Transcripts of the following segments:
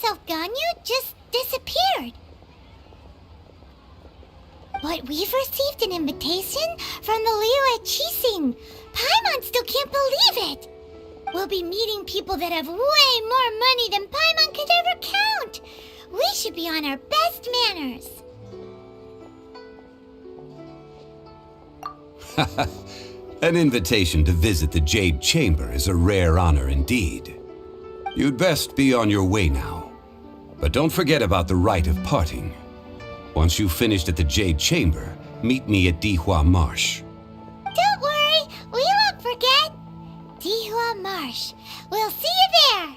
yourself, Ganyu, just disappeared. But we've received an invitation from the Liyue Qixing. Paimon still can't believe it. We'll be meeting people that have way more money than Paimon could ever count. We should be on our best manners. An invitation to visit the Jade Chamber is a rare honor indeed. You'd best be on your way now. But don't forget about the Rite of Parting. Once you've finished at the Jade Chamber, meet me at Dihua Marsh. Don't worry, we won't forget. Dihua Marsh. We'll see you there.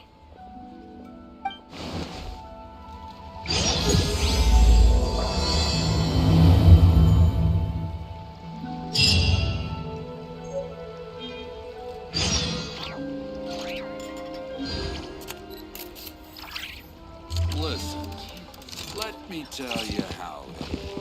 Listen, let me tell you how it is.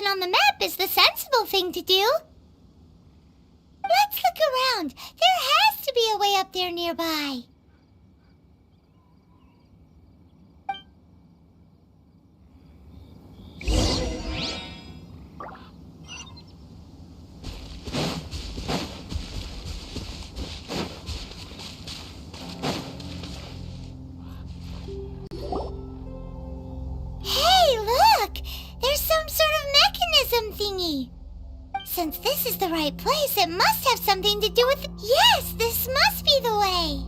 On the map is the sensible thing to do. Let's look around. There has to be a way up there nearby. Thingy. Since this is the right place, it must have something to do with... Yes, this must be the way.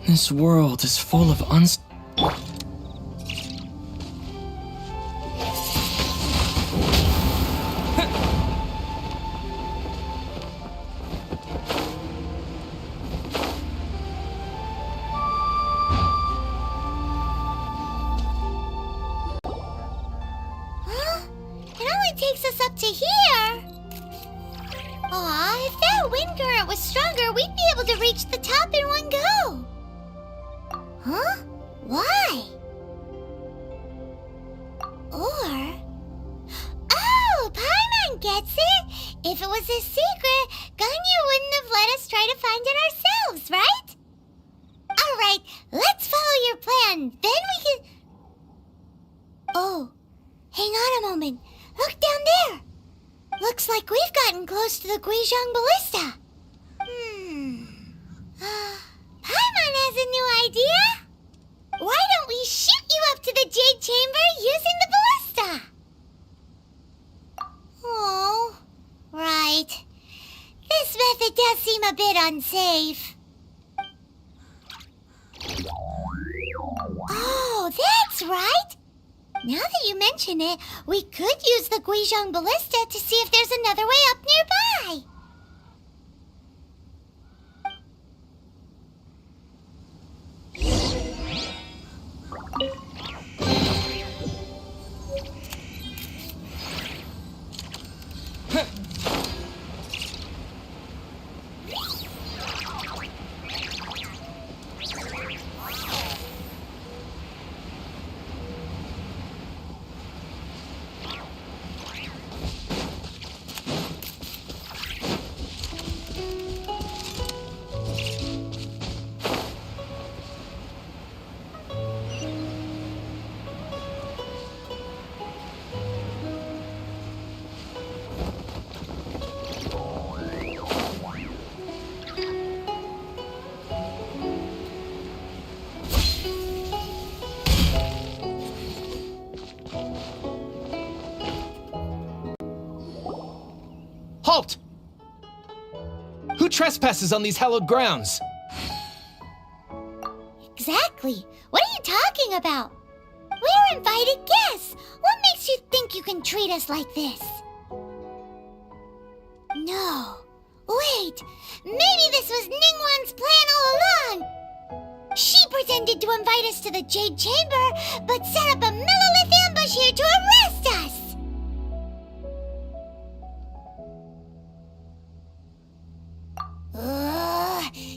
This world is full of This method does seem a bit unsafe. Oh, that's right! Now that you mention it, we could use the Guizhong Ballista to see if there's another way up nearby. Halt! Who trespasses on these hallowed grounds? Exactly. What are you talking about? We're invited guests. What makes you think you can treat us like this? No. Wait. Maybe this was Ningguang's plan all along. She pretended to invite us to the Jade Chamber, but set up a Millilith ambush here to arrest us.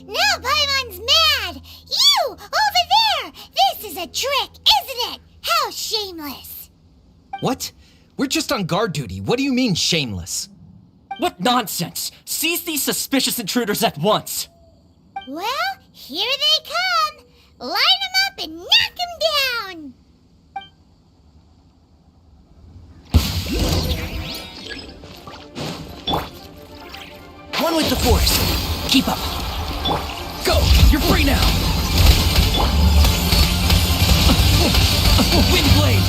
Now Paimon's mad! You! Over there! This is a trick, isn't it? How shameless! What? We're just on guard duty. What do you mean, shameless? What nonsense! Seize these suspicious intruders at once! Well, here they come! Line them up and knock them down! One with the force! Keep up! Go! You're free now! Wind blade!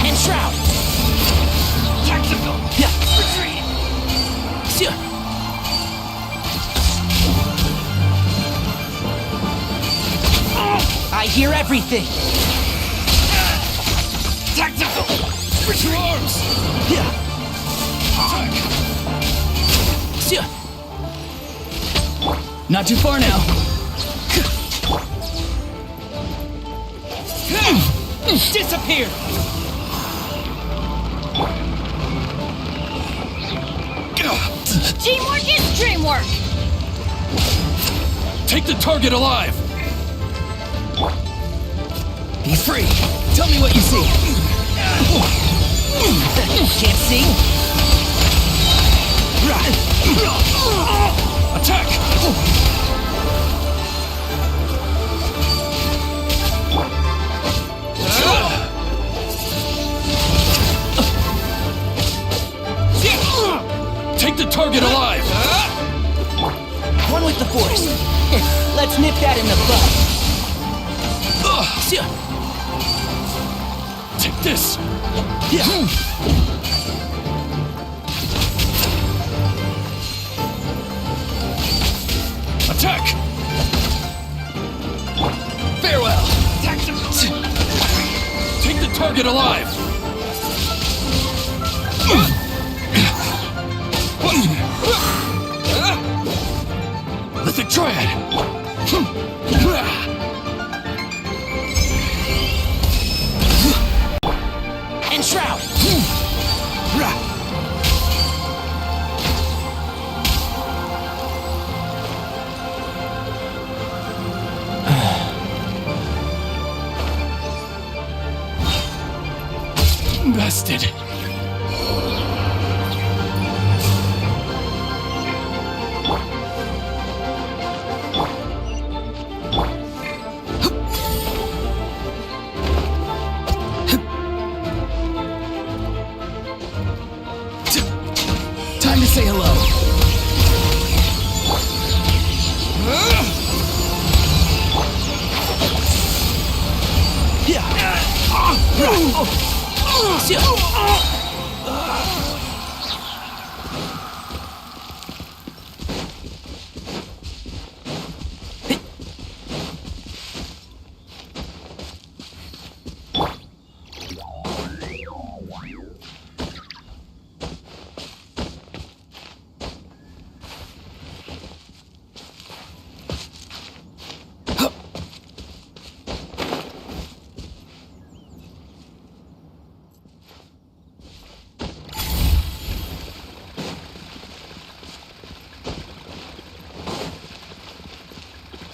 And shroud! Tactical! Retreat! I hear everything! Tactical! Retreat! Arms! Not too far now. Disappear! Teamwork is dreamwork! Take the target alive! Be free! Tell me what you see! Can't see? Attack! Take the target alive! One with the force. Let's nip that in the bud. Take this! Attack! Farewell! Take the target alive! Mythic Triad! And Shroud! Bested. Time to say hello.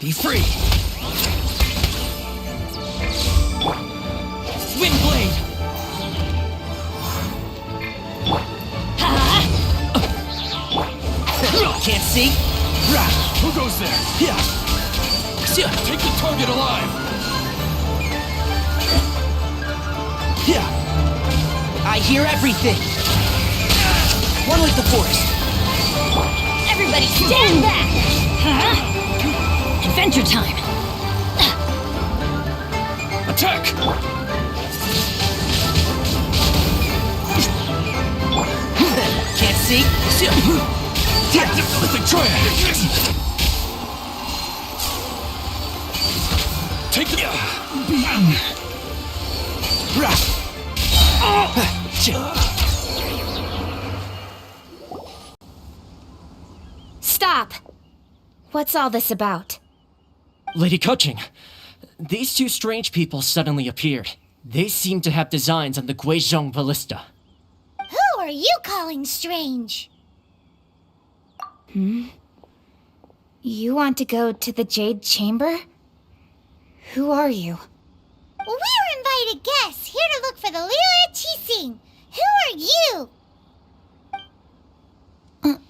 Be free! Wind blade! Can't see? Who goes there? Yeah. Take the target alive! Yeah. I hear everything. One with the force. Everybody stand back! Adventure time! Attack! Can't see? Mythic triad! Take the... Stop! What's all this about? Lady Qixing, these two strange people suddenly appeared. They seem to have designs on the Guizhong ballista. Who are you calling strange? You want to go to the Jade Chamber? Who are you? We're invited guests here to look for the Liyue Qixing. Who are you?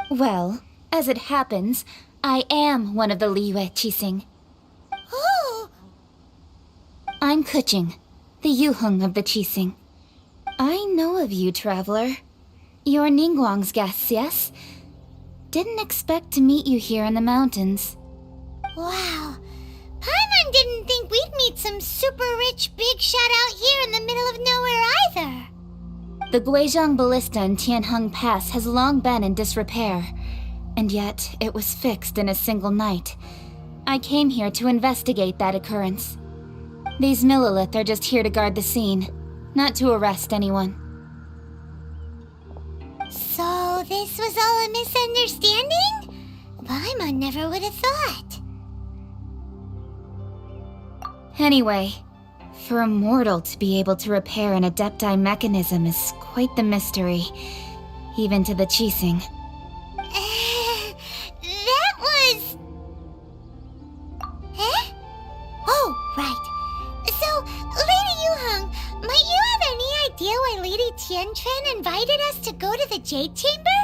Well, as it happens, I am one of the Liyue Qixing. Oh, I'm Qixing, the Yuheng of the Qixing. I know of you, traveler. You're Ningguang's guests, yes? Didn't expect to meet you here in the mountains. wow. Paimon didn't think we'd meet some super rich big shot out here in the middle of nowhere either. The Guizhong ballista in Tianheng Pass has long been in disrepair, and yet it was fixed in a single night. I came here to investigate that occurrence. These Millilith are just here to guard the scene, not to arrest anyone. So this was all a misunderstanding? Paimon never would have thought. Anyway, for a mortal to be able to repair an Adepti mechanism is quite the mystery, even to the Qixing. That was... Eh? Oh, right. So, Lady Yuheng, might you have any idea why Lady Tianquan invited us to go to the Jade Chamber?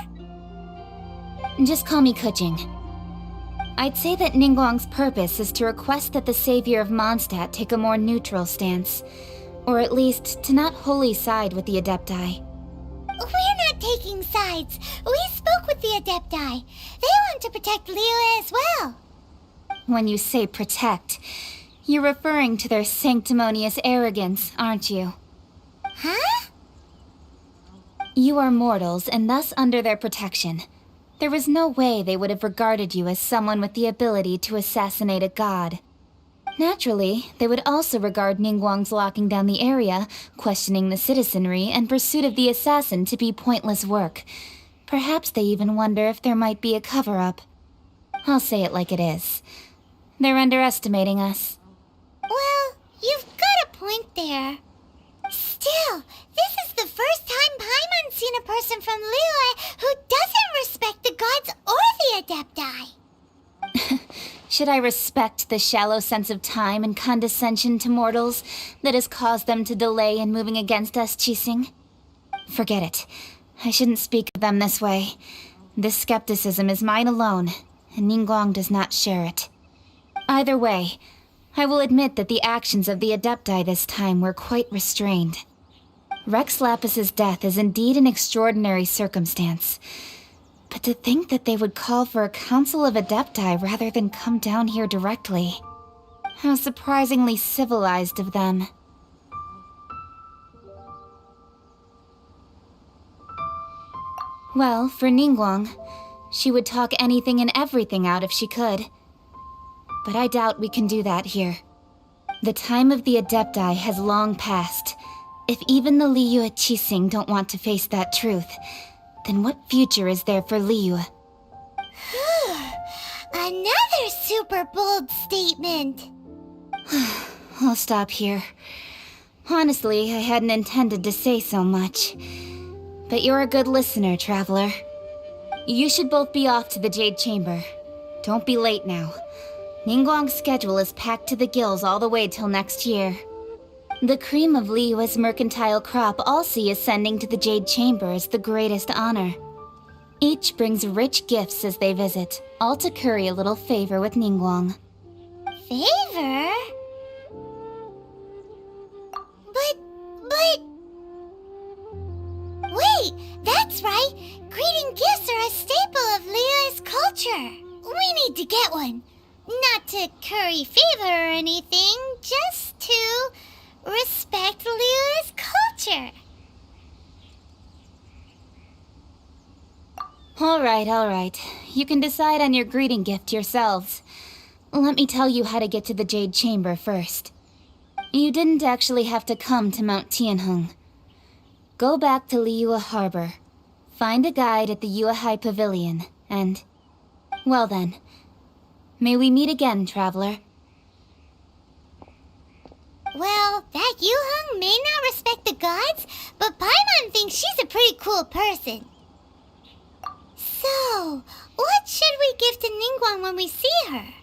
Just call me Qixing. I'd say that Ningguang's purpose is to request that the savior of Mondstadt take a more neutral stance, or at least to not wholly side with the Adepti. We're not taking sides. We spoke with the Adepti. They want to protect Liyue as well. When you say protect, you're referring to their sanctimonious arrogance, aren't you? Huh? You are mortals and thus under their protection. There was no way they would have regarded you as someone with the ability to assassinate a god. Naturally, they would also regard Ningguang's locking down the area, questioning the citizenry, and pursuit of the assassin to be pointless work. Perhaps they even wonder if there might be a cover-up. I'll say it like it is. They're underestimating us. Well, you've got a point there. Still, this is the first time Paimon's seen a person from Liyue who doesn't respect the gods or the Adepti. Should I respect the shallow sense of time and condescension to mortals that has caused them to delay in moving against us, Qixing? Forget it. I shouldn't speak of them this way. This skepticism is mine alone, and Ningguang does not share it. Either way, I will admit that the actions of the Adepti this time were quite restrained. Rex Lapis's death is indeed an extraordinary circumstance. But to think that they would call for a council of Adepti rather than come down here directly. How surprisingly civilized of them. Well, for Ningguang, she would talk anything and everything out if she could. But I doubt we can do that here. The time of the Adepti has long passed. If even the Liyue Qixing don't want to face that truth, then what future is there for Liyue? Another super bold statement. I'll stop here. Honestly, I hadn't intended to say so much. But you're a good listener, traveler. You should both be off to the Jade Chamber. Don't be late now. Ningguang's schedule is packed to the gills all the way till next year. The cream of Liyue's mercantile crop all see ascending to the Jade Chamber as the greatest honor. Each brings rich gifts as they visit, all to curry a little favor with Ningguang. Favor? But... Wait, that's right! Greeting gifts are a staple of Liyue's culture! We need to get one. Not to curry favor or anything, just to respect Liyue's culture. Alright. You can decide on your greeting gift yourselves. Let me tell you how to get to the Jade Chamber first. You didn't actually have to come to Mount Tianheng. Go back to Liyue Harbor. Find a guide at the Yuehai Pavilion, and... well then. May we meet again, traveler. Well, that Yuheng may not respect the gods, but Paimon thinks she's a pretty cool person. So, what should we give to Ningguang when we see her?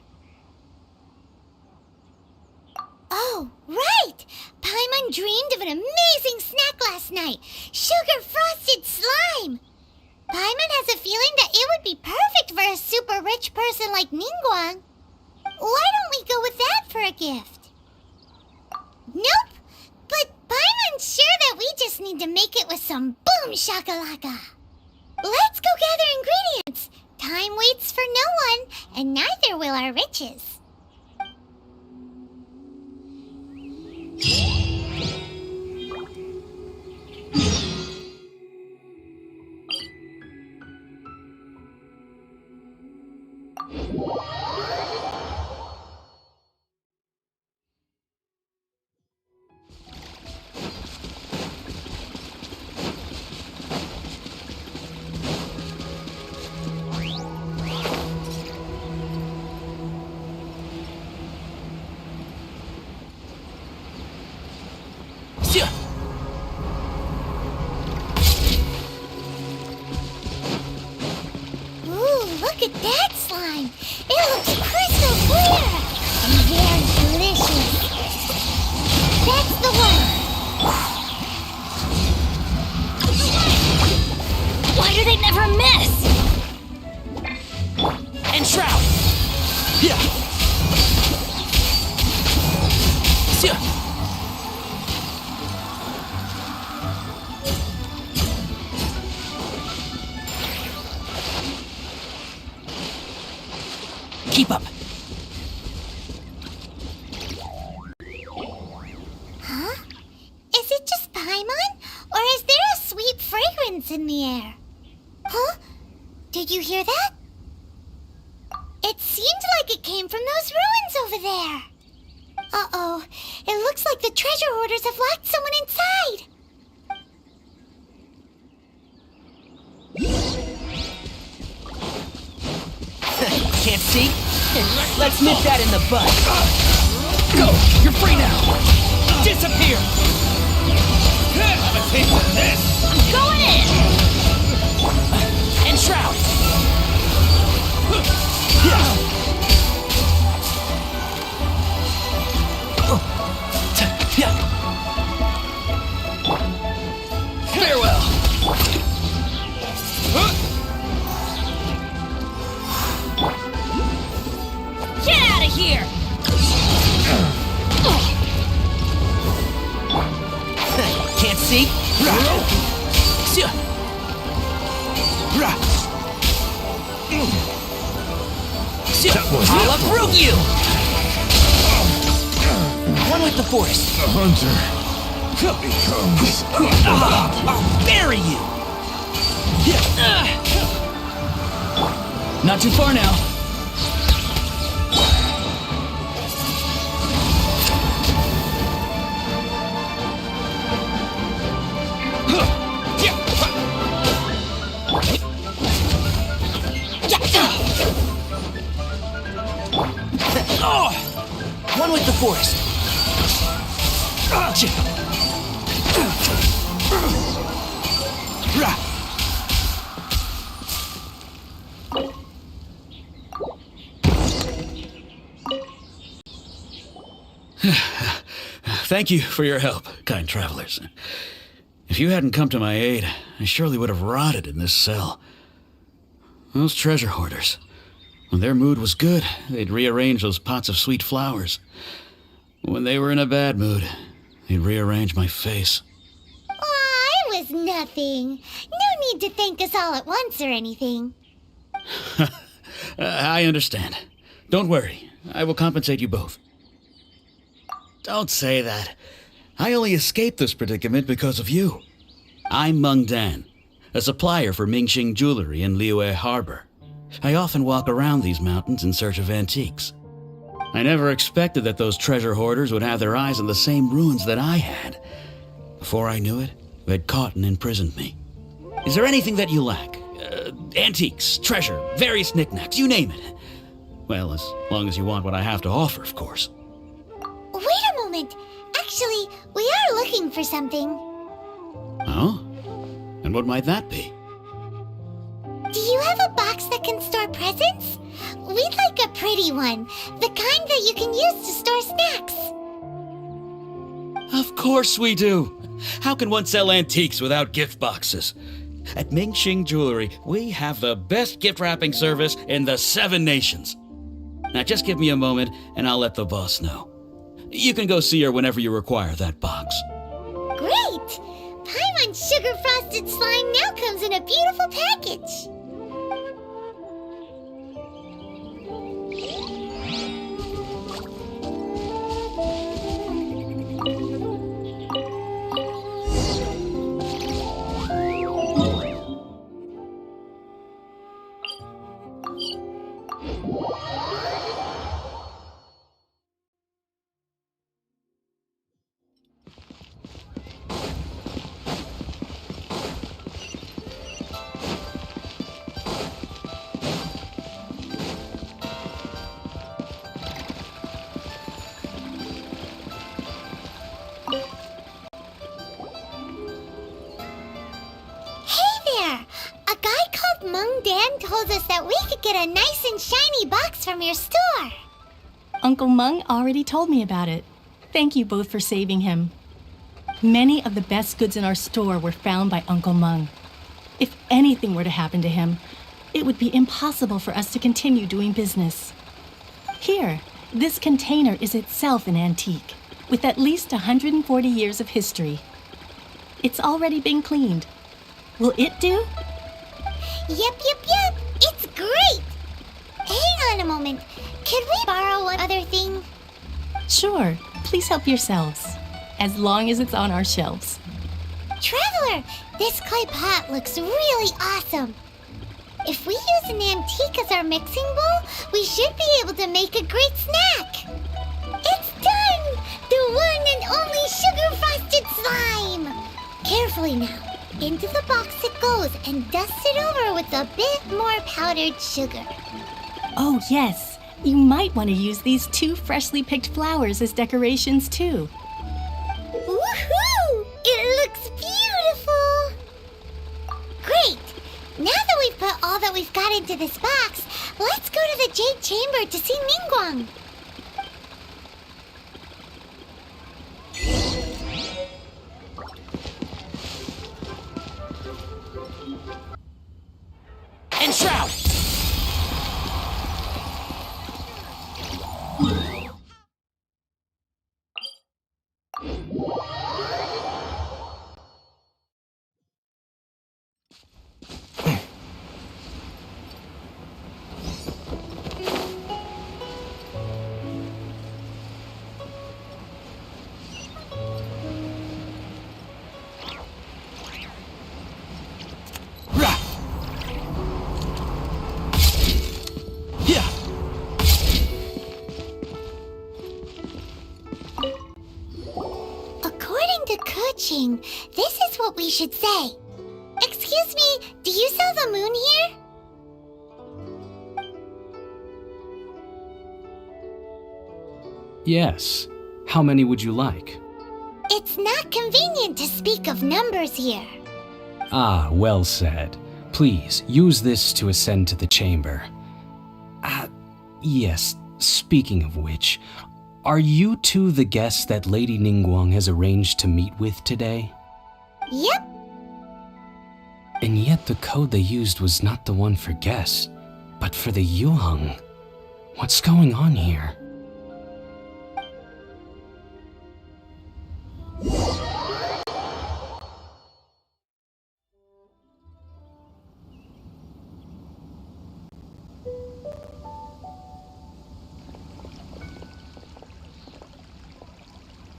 Oh, right! Paimon dreamed of an amazing snack last night! Sugar-frosted slime! Paimon has a feeling that it would be perfect for a super rich person like Ningguang. Why don't we go with that for a gift? Nope! But Paimon's sure that we just need to make it with some boom shakalaka! Let's go gather ingredients! Time waits for no one, and neither will our riches. Look at that slime! It looks crystal clear! And very delicious! That's the one! Why do they never miss? And Shroud! Yeah! Keep up. Huh? Is it just Paimon? Or is there a sweet fragrance in the air? Huh? Did you hear that? It seemed like it came from those ruins over there. Uh-oh. It looks like the treasure hoarders have locked someone inside. Can't see? Let's nip that in the bud. Go! You're free now! Disappear! Have a taste of this! I'm going in! And Shroud! Farewell! Get out of here! Can't see? I'll uproot you! One with the force. The hunter becomes I'll bury you! Not too far now. One with the forest. Thank you for your help, kind travelers. If you hadn't come to my aid, I surely would have rotted in this cell. Those treasure hoarders, when their mood was good, they'd rearrange those pots of sweet flowers. When they were in a bad mood, they'd rearrange my face. Aw, it was nothing. No need to thank us all at once or anything. I understand. Don't worry. I will compensate you both. Don't say that. I only escaped this predicament because of you. I'm Meng Dan, a supplier for Mingxing jewelry in Liyue Harbor. I often walk around these mountains in search of antiques. I never expected that those treasure hoarders would have their eyes on the same ruins that I had. Before I knew it, they'd caught and imprisoned me. Is there anything that you lack? Antiques, treasure, various knickknacks, you name it. Well, as long as you want what I have to offer, of course. Wait a moment. Actually, we are looking for something. Oh? And what might that be? Do you have a box that can store presents? We'd like a pretty one. The kind that you can use to store snacks. Of course we do. How can one sell antiques without gift boxes? At Mingxing Jewelry, we have the best gift wrapping service in the 7 nations. Now just give me a moment and I'll let the boss know. You can go see her whenever you require that box. Great! Paimon Sugar Frosted Slime now comes in a beautiful package. Told us that we could get a nice and shiny box from your store. Uncle Meng already told me about it. Thank you both for saving him. Many of the best goods in our store were found by Uncle Meng. If anything were to happen to him, it would be impossible for us to continue doing business. Here, this container is itself an antique, with at least 140 years of history. It's already been cleaned. Will it do? Yep. It's great! Hang on a moment. Could we borrow one other thing? Sure. Please help yourselves. As long as it's on our shelves. Traveler, this clay pot looks really awesome. If we use an antique as our mixing bowl, we should be able to make a great snack. It's done! The one and only sugar-frosted slime! Carefully now. Into the box it goes and dust it over with a bit more powdered sugar. Oh, yes. You might want to use these 2 freshly picked flowers as decorations, too. Woohoo! It looks beautiful! Great! Now that we've put all that we've got into this box, let's go to the Jade Chamber to see Ningguang. Enshroud! This is what we should say. Excuse me, do you sell the moon here? Yes. How many would you like? It's not convenient to speak of numbers here. Ah, well said. Please, use this to ascend to the chamber. Yes, speaking of which, Are you two the guests that Lady Ningguang has arranged to meet with today? Yep. And yet the code they used was not the one for guests, but for the Yuheng. What's going on here?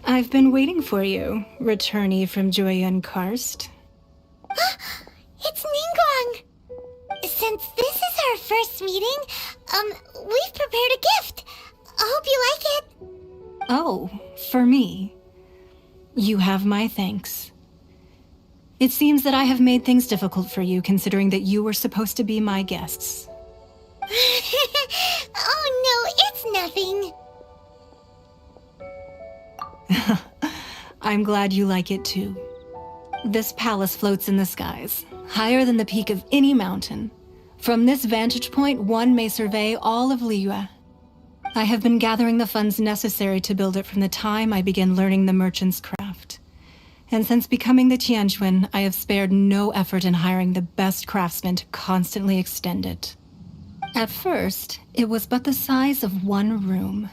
I've been waiting for you, returnee from Joyun Karst. It's Ningguang! Since this is our first meeting, we've prepared a gift. I hope you like it. Oh, for me. You have my thanks. It seems that I have made things difficult for you, considering that you were supposed to be my guests. Oh no, it's nothing. I'm glad you like it too. This palace floats in the skies, higher than the peak of any mountain. From this vantage point, one may survey all of Liyue. I have been gathering the funds necessary to build it from the time I began learning the merchant's craft. And since becoming the Tianquan, I have spared no effort in hiring the best craftsmen to constantly extend it. At first, it was but the size of one room.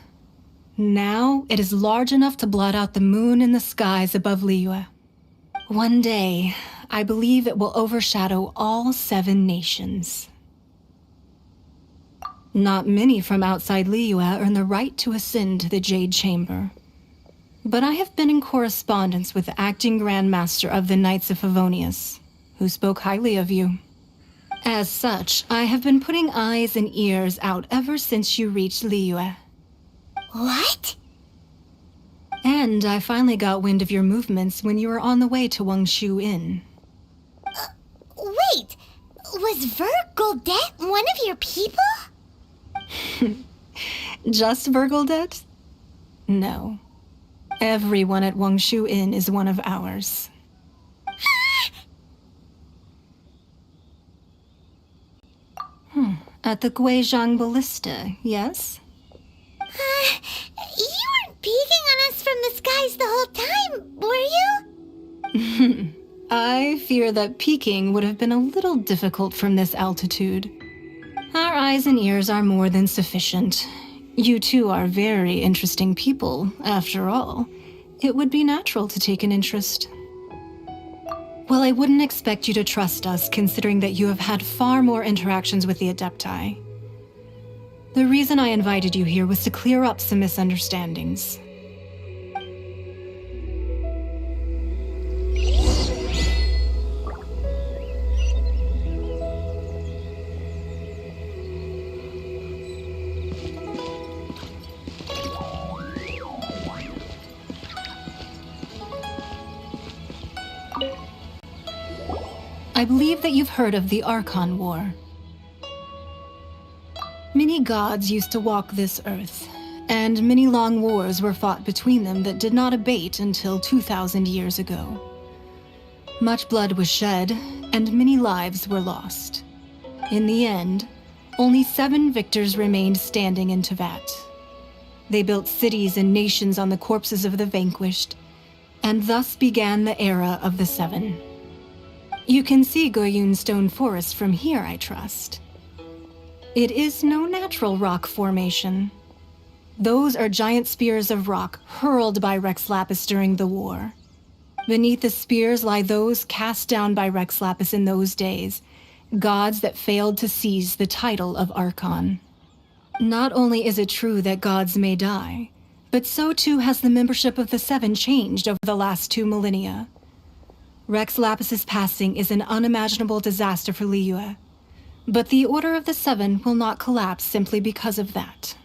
Now, it is large enough to blot out the moon in the skies above Liyue. One day, I believe it will overshadow all 7 nations. Not many from outside Liyue earn the right to ascend to the Jade Chamber. But I have been in correspondence with the acting Grand Master of the Knights of Favonius, who spoke highly of you. As such, I have been putting eyes and ears out ever since you reached Liyue. What? And I finally got wind of your movements when you were on the way to Wangshu Inn. Wait, was Vergoldet one of your people? Just Vergoldet? No. Everyone at Wangshu Inn is one of ours. At the Guizhang Ballista, yes? You weren't peeking on us from the skies the whole time, were you? I fear that peeking would have been a little difficult from this altitude. Our eyes and ears are more than sufficient. You two are very interesting people, after all. It would be natural to take an interest. Well, I wouldn't expect you to trust us, considering that you have had far more interactions with the Adepti. The reason I invited you here was to clear up some misunderstandings. I believe that you've heard of the Archon War. Many gods used to walk this earth, and many long wars were fought between them that did not abate until 2,000 years ago. Much blood was shed, and many lives were lost. In the end, only 7 victors remained standing in Tevat. They built cities and nations on the corpses of the vanquished, and thus began the era of the 7. You can see Goyun Stone Forest from here, I trust. It is no natural rock formation. Those are giant spears of rock hurled by Rex Lapis during the war. Beneath the spears lie those cast down by Rex Lapis in those days, gods that failed to seize the title of Archon. Not only is it true that gods may die, but so too has the membership of the 7 changed over the last 2 millennia. Rex Lapis's passing is an unimaginable disaster for Liyue, but the Order of the 7 will not collapse simply because of that.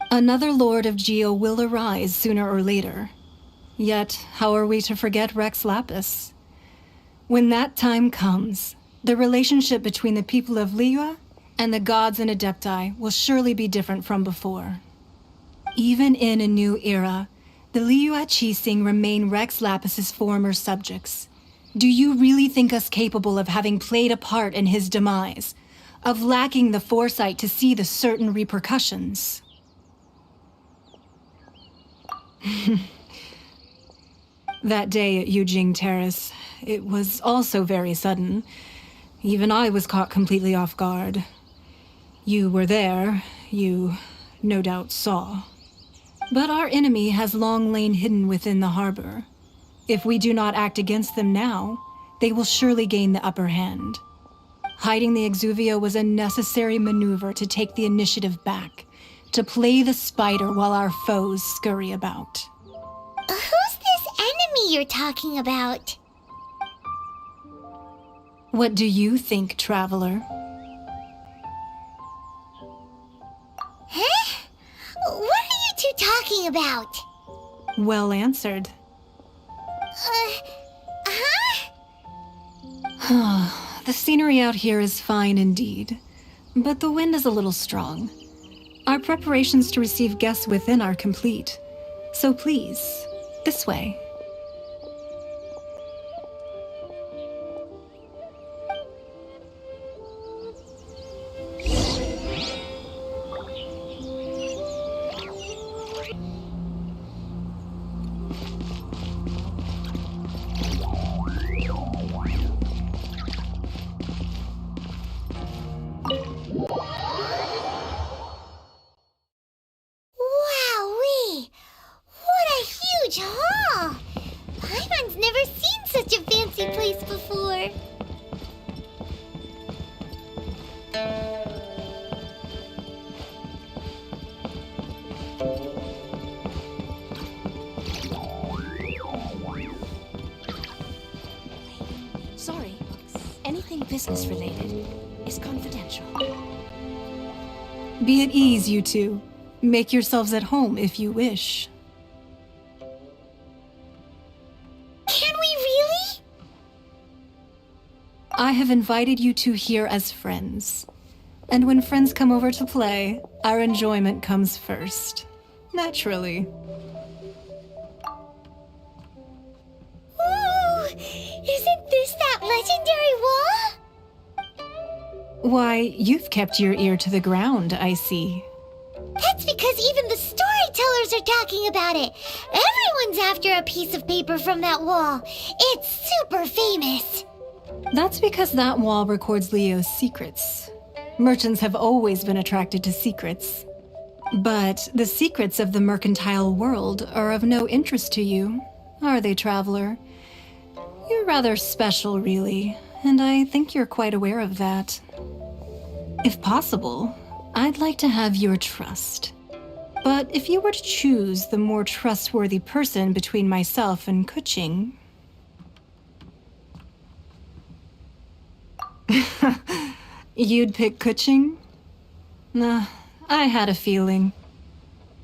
Another Lord of Geo will arise sooner or later. Yet, how are we to forget Rex Lapis? When that time comes, the relationship between the people of Liyue and the gods and Adepti will surely be different from before. Even in a new era, the Liyue Qixing remain Rex Lapis's former subjects. Do you really think us capable of having played a part in his demise, of lacking the foresight to see the certain repercussions? That day at Yujing Terrace, it was also very sudden. Even I was caught completely off guard. You were there, you no doubt saw. But our enemy has long lain hidden within the harbor. If we do not act against them now, they will surely gain the upper hand. Hiding the Exuvia was a necessary maneuver to take the initiative back, to play the spider while our foes scurry about. Who's this enemy you're talking about? What do you think, traveler? Huh? What are you two talking about? Well answered. The scenery out here is fine indeed, but the wind is a little strong. Our preparations to receive guests within are complete, so please, this way. Wowee! What a huge hall! Paimon's never seen such a fancy place before. Sorry, anything business related is confidential. Be at ease, you two. Make yourselves at home if you wish. Can we really? I have invited you two here as friends. And when friends come over to play, our enjoyment comes first. Naturally. Ooh! Isn't this that legendary wall? Why, you've kept your ear to the ground, I see. That's because even the storytellers are talking about it. Everyone's after a piece of paper from that wall. It's super famous. That's because that wall records Liyue's secrets. Merchants have always been attracted to secrets. But the secrets of the mercantile world are of no interest to you, are they, traveler? You're rather special, really, and I think you're quite aware of that. If possible, I'd like to have your trust. But if you were to choose the more trustworthy person between myself and Qixing... You'd pick Qixing? Nah, I had a feeling.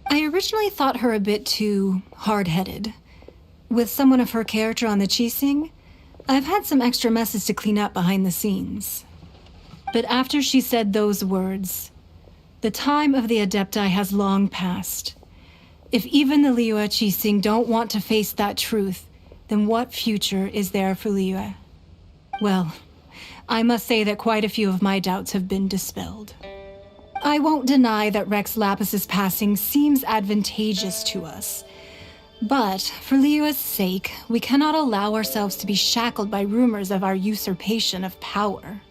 I originally thought her a bit too hard-headed. With someone of her character on the Qixing, I've had some extra messes to clean up behind the scenes. But after she said those words, the time of the Adepti has long passed. If even the Liyue Qixing don't want to face that truth, then what future is there for Liyue? Well, I must say that quite a few of my doubts have been dispelled. I won't deny that Rex Lapis's passing seems advantageous to us. But for Liyue's sake, we cannot allow ourselves to be shackled by rumors of our usurpation of power.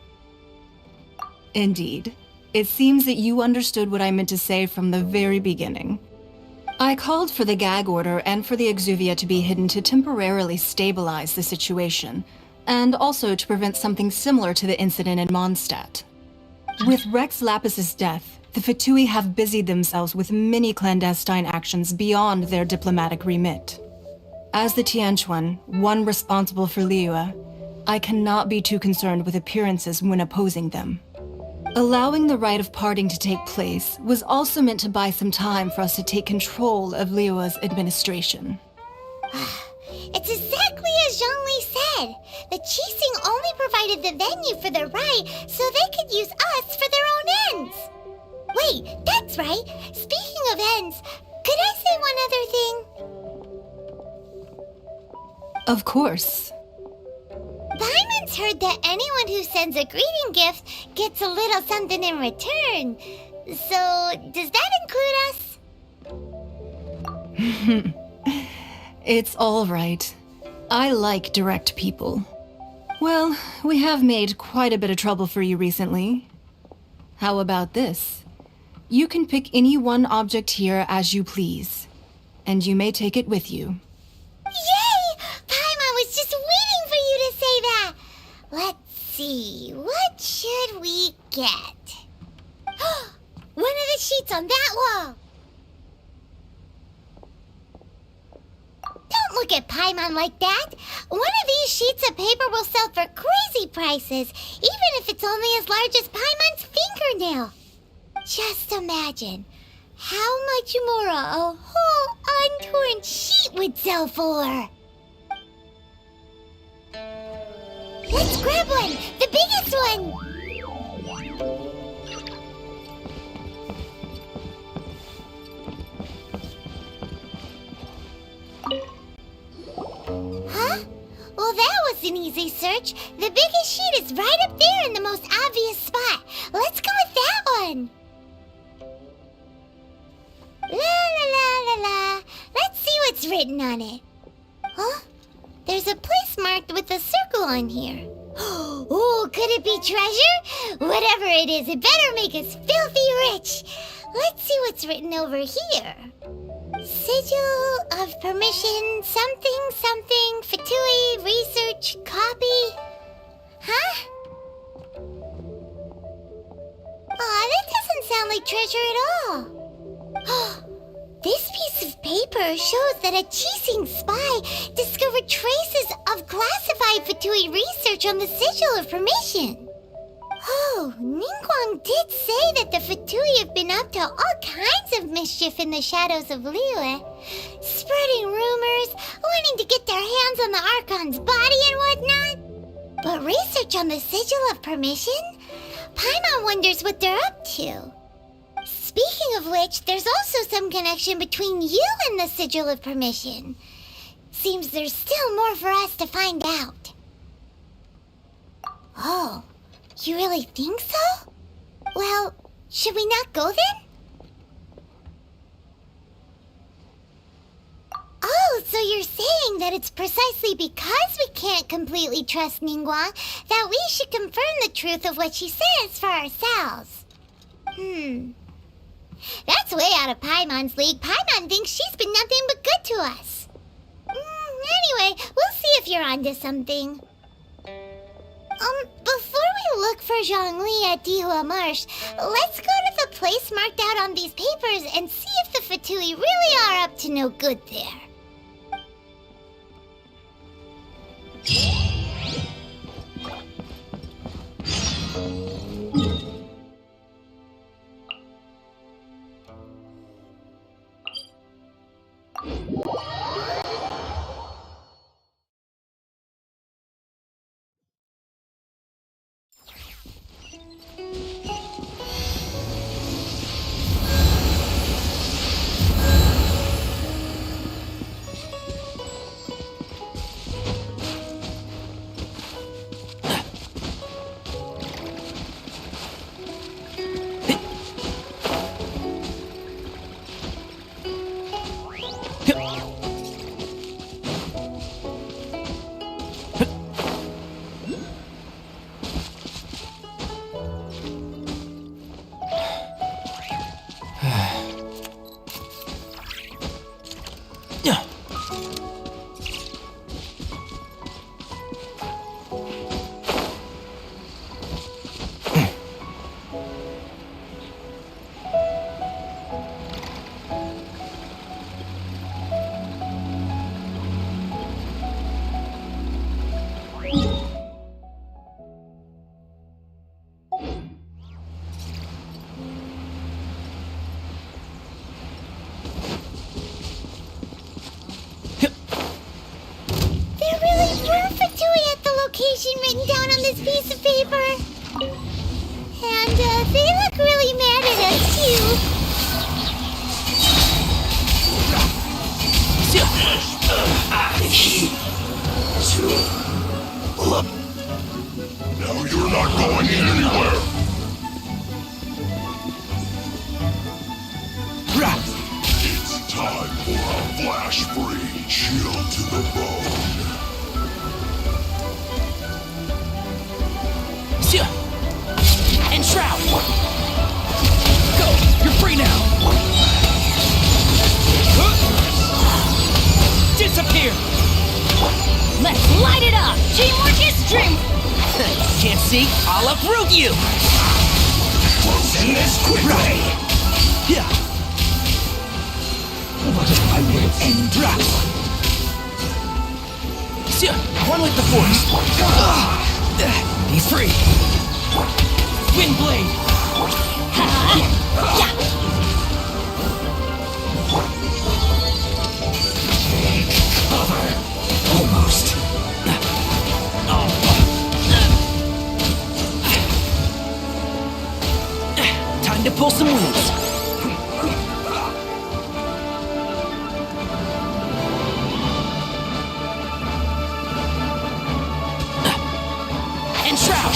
Indeed, it seems that you understood what I meant to say from the very beginning. I called for the gag order and for the Exuvia to be hidden to temporarily stabilize the situation, and also to prevent something similar to the incident in Mondstadt. With Rex Lapis's death, the Fatui have busied themselves with many clandestine actions beyond their diplomatic remit. As the Tianquan, one responsible for Liyue, I cannot be too concerned with appearances when opposing them. Allowing the Rite of Parting to take place was also meant to buy some time for us to take control of Liyue's administration. It's exactly as Zhongli said. The Qixing only provided the venue for the rite so they could use us for their own ends. Wait, that's right. Speaking of ends, could I say one other thing? Of course. Paimon's heard that anyone who sends a greeting gift gets a little something in return. So, does that include us? It's all right. I like direct people. Well, we have made quite a bit of trouble for you recently. How about this? You can pick any one object here as you please, and you may take it with you. Yay! Paimon was just waiting for you to say that! Let's see, what should we get? One of the sheets on that wall! Don't look at Paimon like that! One of these sheets of paper will sell for crazy prices, even if it's only as large as Paimon's fingernail. Just imagine how much more a whole untorn sheet would sell for. Let's grab one! The biggest one! Huh? Well, that was an easy search. The biggest sheet is right up there in the most obvious spot. Let's go with that one. La la la la la. Let's see what's written on it. Huh? There's a place marked with a circle on here. Oh, could it be treasure? Whatever it is, it better make us filthy rich. Let's see what's written over here. Sigil of permission, something, something, Fatui, research, copy. Huh? Aw, that doesn't sound like treasure at all. This piece of paper shows that a Qixing spy discovered traces of classified Fatui research on the Sigil of Permission. Oh, Ningguang did say that the Fatui have been up to all kinds of mischief in the shadows of Liyue, spreading rumors, wanting to get their hands on the Archon's body and whatnot. But research on the Sigil of Permission? Paimon wonders what they're up to. Speaking of which, there's also some connection between you and the Sigil of Permission. Seems there's still more for us to find out. Oh, you really think so? Well, should we not go then? Oh, so you're saying that it's precisely because we can't completely trust Ningguang that we should confirm the truth of what she says for ourselves. That's way out of Paimon's league. Paimon thinks she's been nothing but good to us. Anyway, we'll see if you're onto something. Before we look for Zhongli at Dihua Marsh, let's go to the place marked out on these papers and see if the Fatui really are up to no good there. Written down on this piece of paper. And they look really mad at us too. Now you're not going anywhere. It's time for a flash-free chill disappear! Let's light it up! Teamwork is dream! Can't see? I'll uproot you! Closing this quickly! Yeah. What if I will end Drop! One with the force! Be free! Wind blade! cover? Almost. Time to pull some weeds. Enshroud!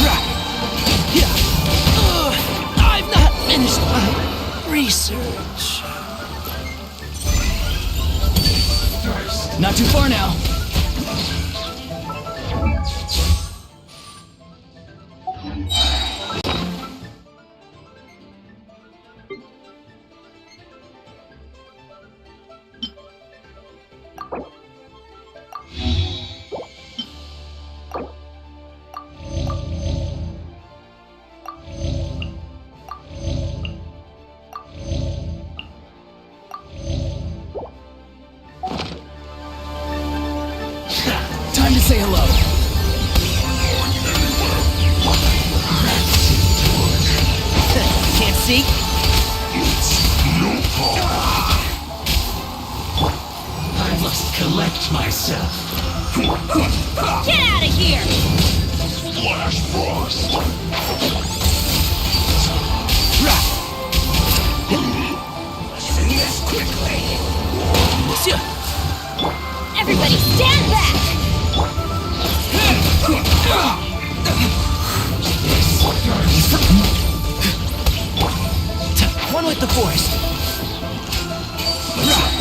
Right. Yeah. I've not finished my research. Not too far now. Time to say hello. Can't see? I must collect myself. Get out of here! Flash frost. Send this quickly. Everybody stand back! One with the force.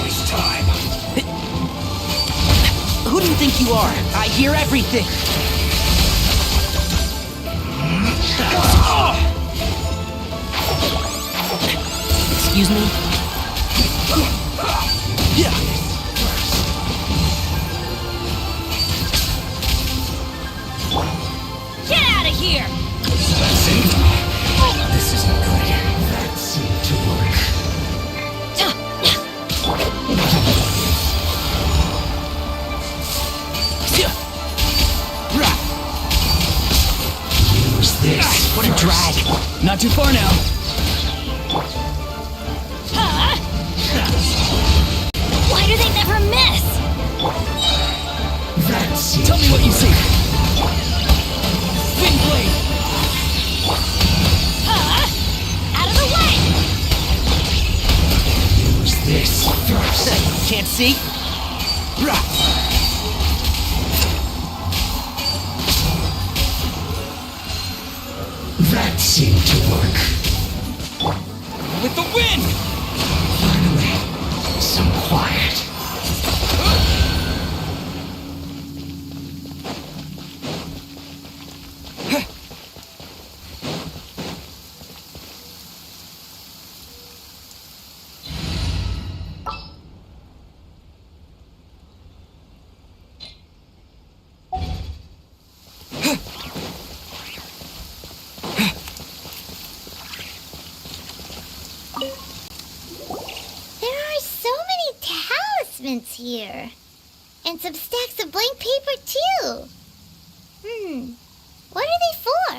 Waste time. Who do you think you are? I hear everything. Excuse me? Yeah. Get out of here! This isn't good. That seemed to work. Use this. What a drag. Not too far now. Huh? Why do they never miss? Tell me what you see. Wind blade. Out of the way! Use this first. Can't see? That seemed to work. With the wind! Finally, some quiet. Here. And some stacks of blank paper, too. What are they for?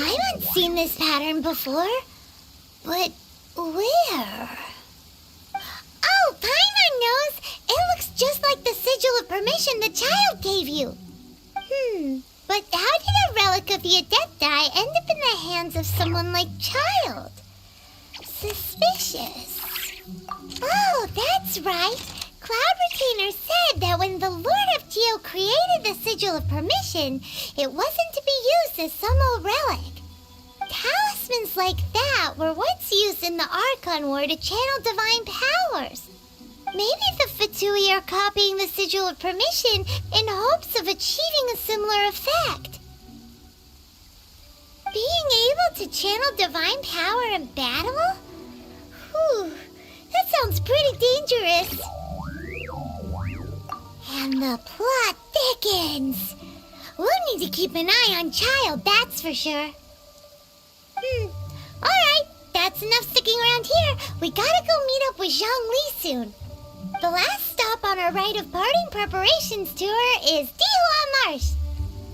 I haven't seen this pattern before. But where? Oh, Paimon knows! It looks just like the sigil of permission the child gave you. But how did a relic of the Adepti end up in the hands of someone like Child? Suspicious. Oh, that's right. Cloud Retainer said that when the Lord of Geo created the Sigil of Permission, it wasn't to be used as some old relic. Talismans like that were once used in the Archon War to channel divine powers. Maybe the Fatui are copying the Sigil of Permission in hopes of achieving a similar effect. Being able to channel divine power in battle? Whew. sounds pretty dangerous. And the plot thickens. We'll need to keep an eye on Child, that's for sure. Alright, that's enough sticking around here. We gotta go meet up with Zhongli soon. The last stop on our Rite of Parting preparations tour is Liyue Marsh.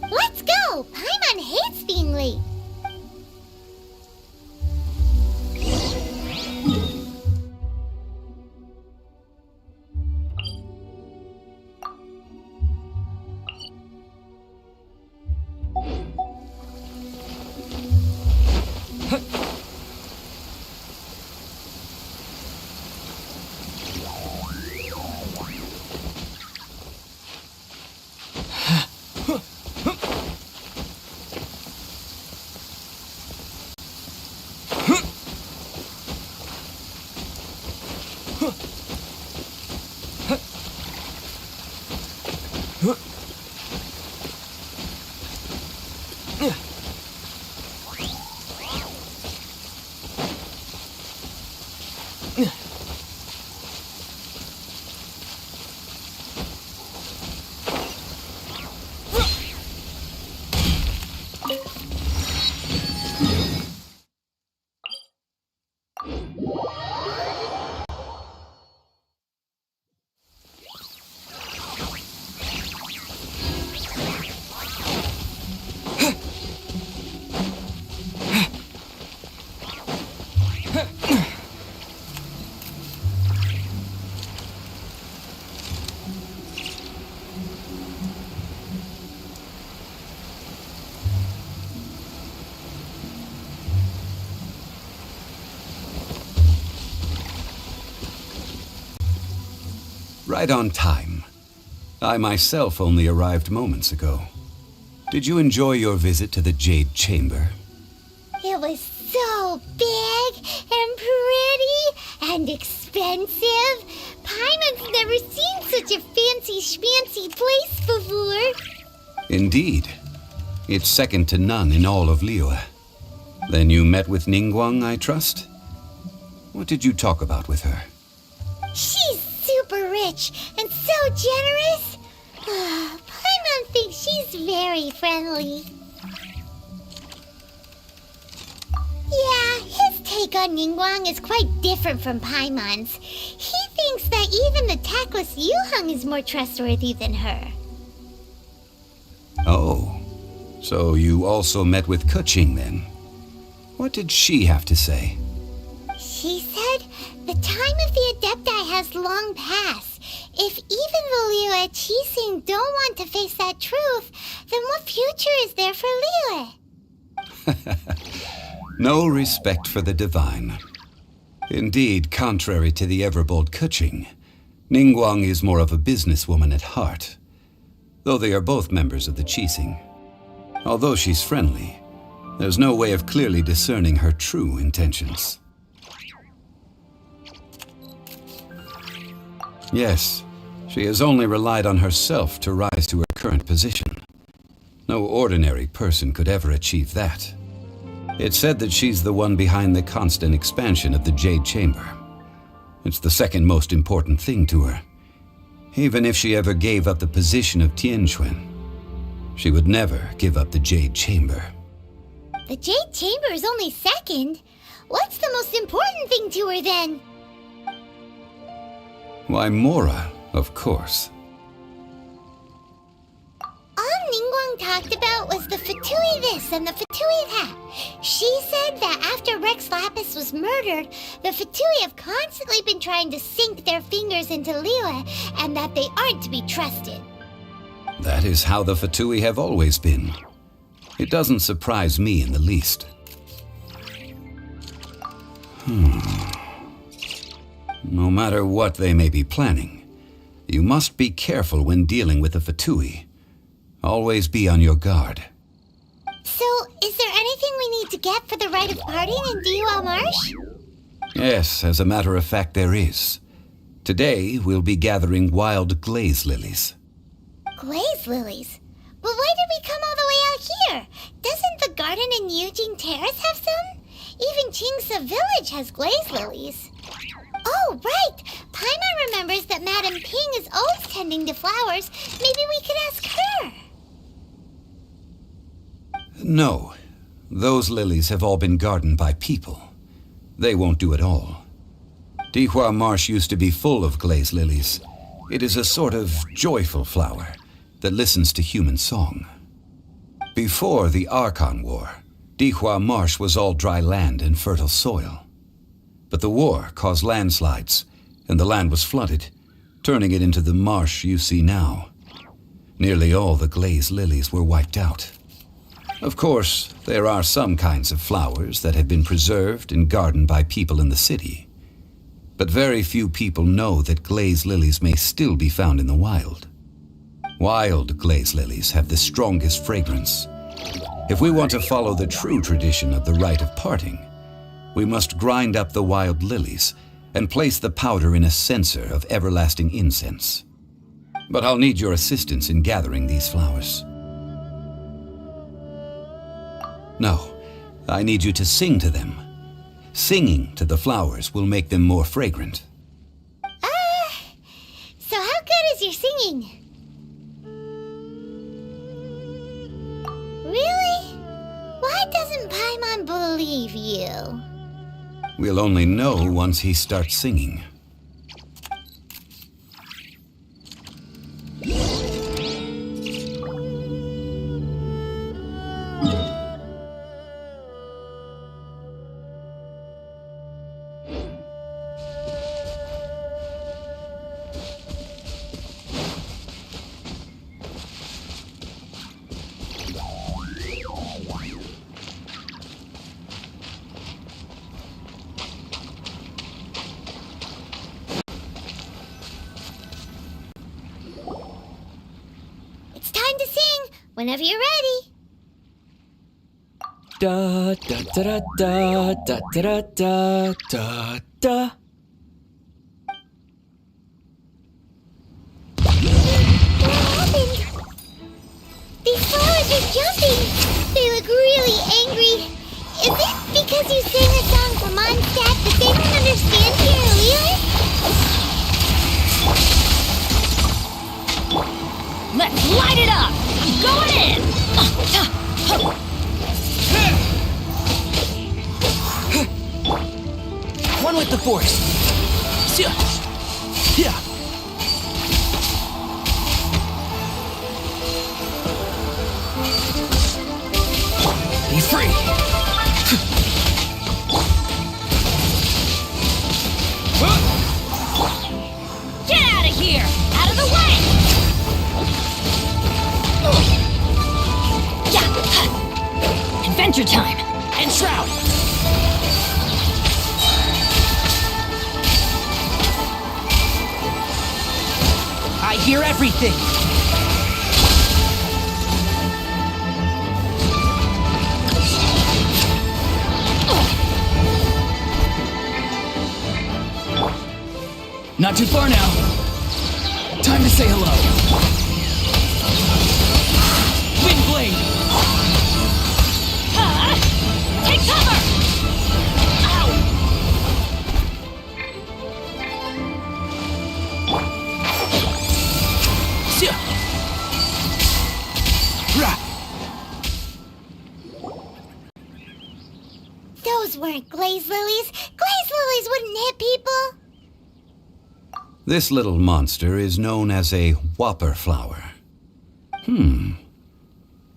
Let's go! Paimon hates being late. Right on time. I myself only arrived moments ago. Did you enjoy your visit to the Jade Chamber? It was so big and pretty and expensive. Paimon's never seen such a fancy schmancy place before. Indeed. It's second to none in all of Liyue. Then you met with Ningguang, I trust? What did you talk about with her? She's super rich and so generous. Paimon thinks she's very friendly. Yeah, his take on Ningguang is quite different from Paimon's. He thinks that even the tactless Yuheng is more trustworthy than her. Oh, so you also met with Qixing then? What did she have to say? She said the time of the Adepti has long passed. If even the Liyue Qixing don't want to face that truth, then what future is there for Liyue? No respect for the divine. Indeed, contrary to the ever-bold Qixing, Ningguang is more of a businesswoman at heart, though they are both members of the Qixing. Although she's friendly, there's no way of clearly discerning her true intentions. Yes, she has only relied on herself to rise to her current position. No ordinary person could ever achieve that. It's said that she's the one behind the constant expansion of the Jade Chamber. It's the second most important thing to her. Even if she ever gave up the position of Tianquan, she would never give up the Jade Chamber. The Jade Chamber is only second. What's the most important thing to her then? Why, Mora, of course. All Ningguang talked about was the Fatui this and the Fatui that. She said that after Rex Lapis was murdered, the Fatui have constantly been trying to sink their fingers into Liyue and that they aren't to be trusted. That is how the Fatui have always been. It doesn't surprise me in the least. No matter what they may be planning, you must be careful when dealing with the Fatui. Always be on your guard. So, is there anything we need to get for the Rite of Parting in Liyue Marsh? Yes, as a matter of fact, there is. Today, we'll be gathering wild glaze lilies. Glaze lilies? But why did we come all the way out here? Doesn't the garden in Yujing Terrace have some? Even Qingse Village has glaze lilies. Oh, right! Paimon remembers that Madame Ping is always tending to flowers. Maybe we could ask her. No. Those lilies have all been gardened by people. They won't do it all. Dihua Marsh used to be full of glaze lilies. It is a sort of joyful flower that listens to human song. Before the Archon War, Dihua Marsh was all dry land and fertile soil. But the war caused landslides, and the land was flooded, turning it into the marsh you see now. Nearly all the glaze lilies were wiped out. Of course, there are some kinds of flowers that have been preserved and gardened by people in the city. But very few people know that glaze lilies may still be found in the wild. Wild glaze lilies have the strongest fragrance. If we want to follow the true tradition of the Rite of Parting, we must grind up the wild lilies and place the powder in a censer of everlasting incense. But I'll need your assistance in gathering these flowers. No, I need you to sing to them. Singing to the flowers will make them more fragrant. So how good is your singing? Really? Why doesn't Paimon believe you? We'll only know once he starts singing. Whenever you're ready. Da da da da da da da da da. What happened? These flowers are jumping. They look really angry. Is it because you sang a song for Mondstadt that they don't understand here in Liyue? Let's light it up! Going in! One with the force. Yeah. Be free. Get out of here! Out of the way! Adventure time! And shroud! I hear everything! Not too far now. Time to say hello. Wind blade! Take cover! Ow! Those weren't glaze lilies. Glaze lilies wouldn't hit people. This little monster is known as a whopper flower.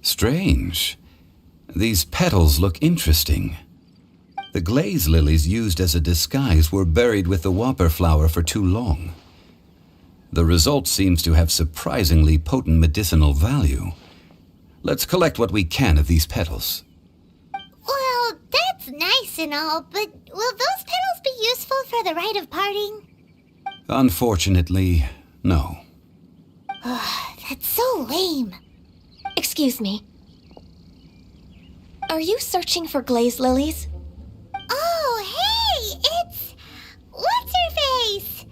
Strange. These petals look interesting. The glaze lilies used as a disguise were buried with the whopper flower for too long. The result seems to have surprisingly potent medicinal value. Let's collect what we can of these petals. Well, that's nice and all, but will those petals be useful for the Rite of Parting? Unfortunately, no. That's so lame. Excuse me. Are you searching for glaze lilies? Oh, hey! It's... What's-her-face?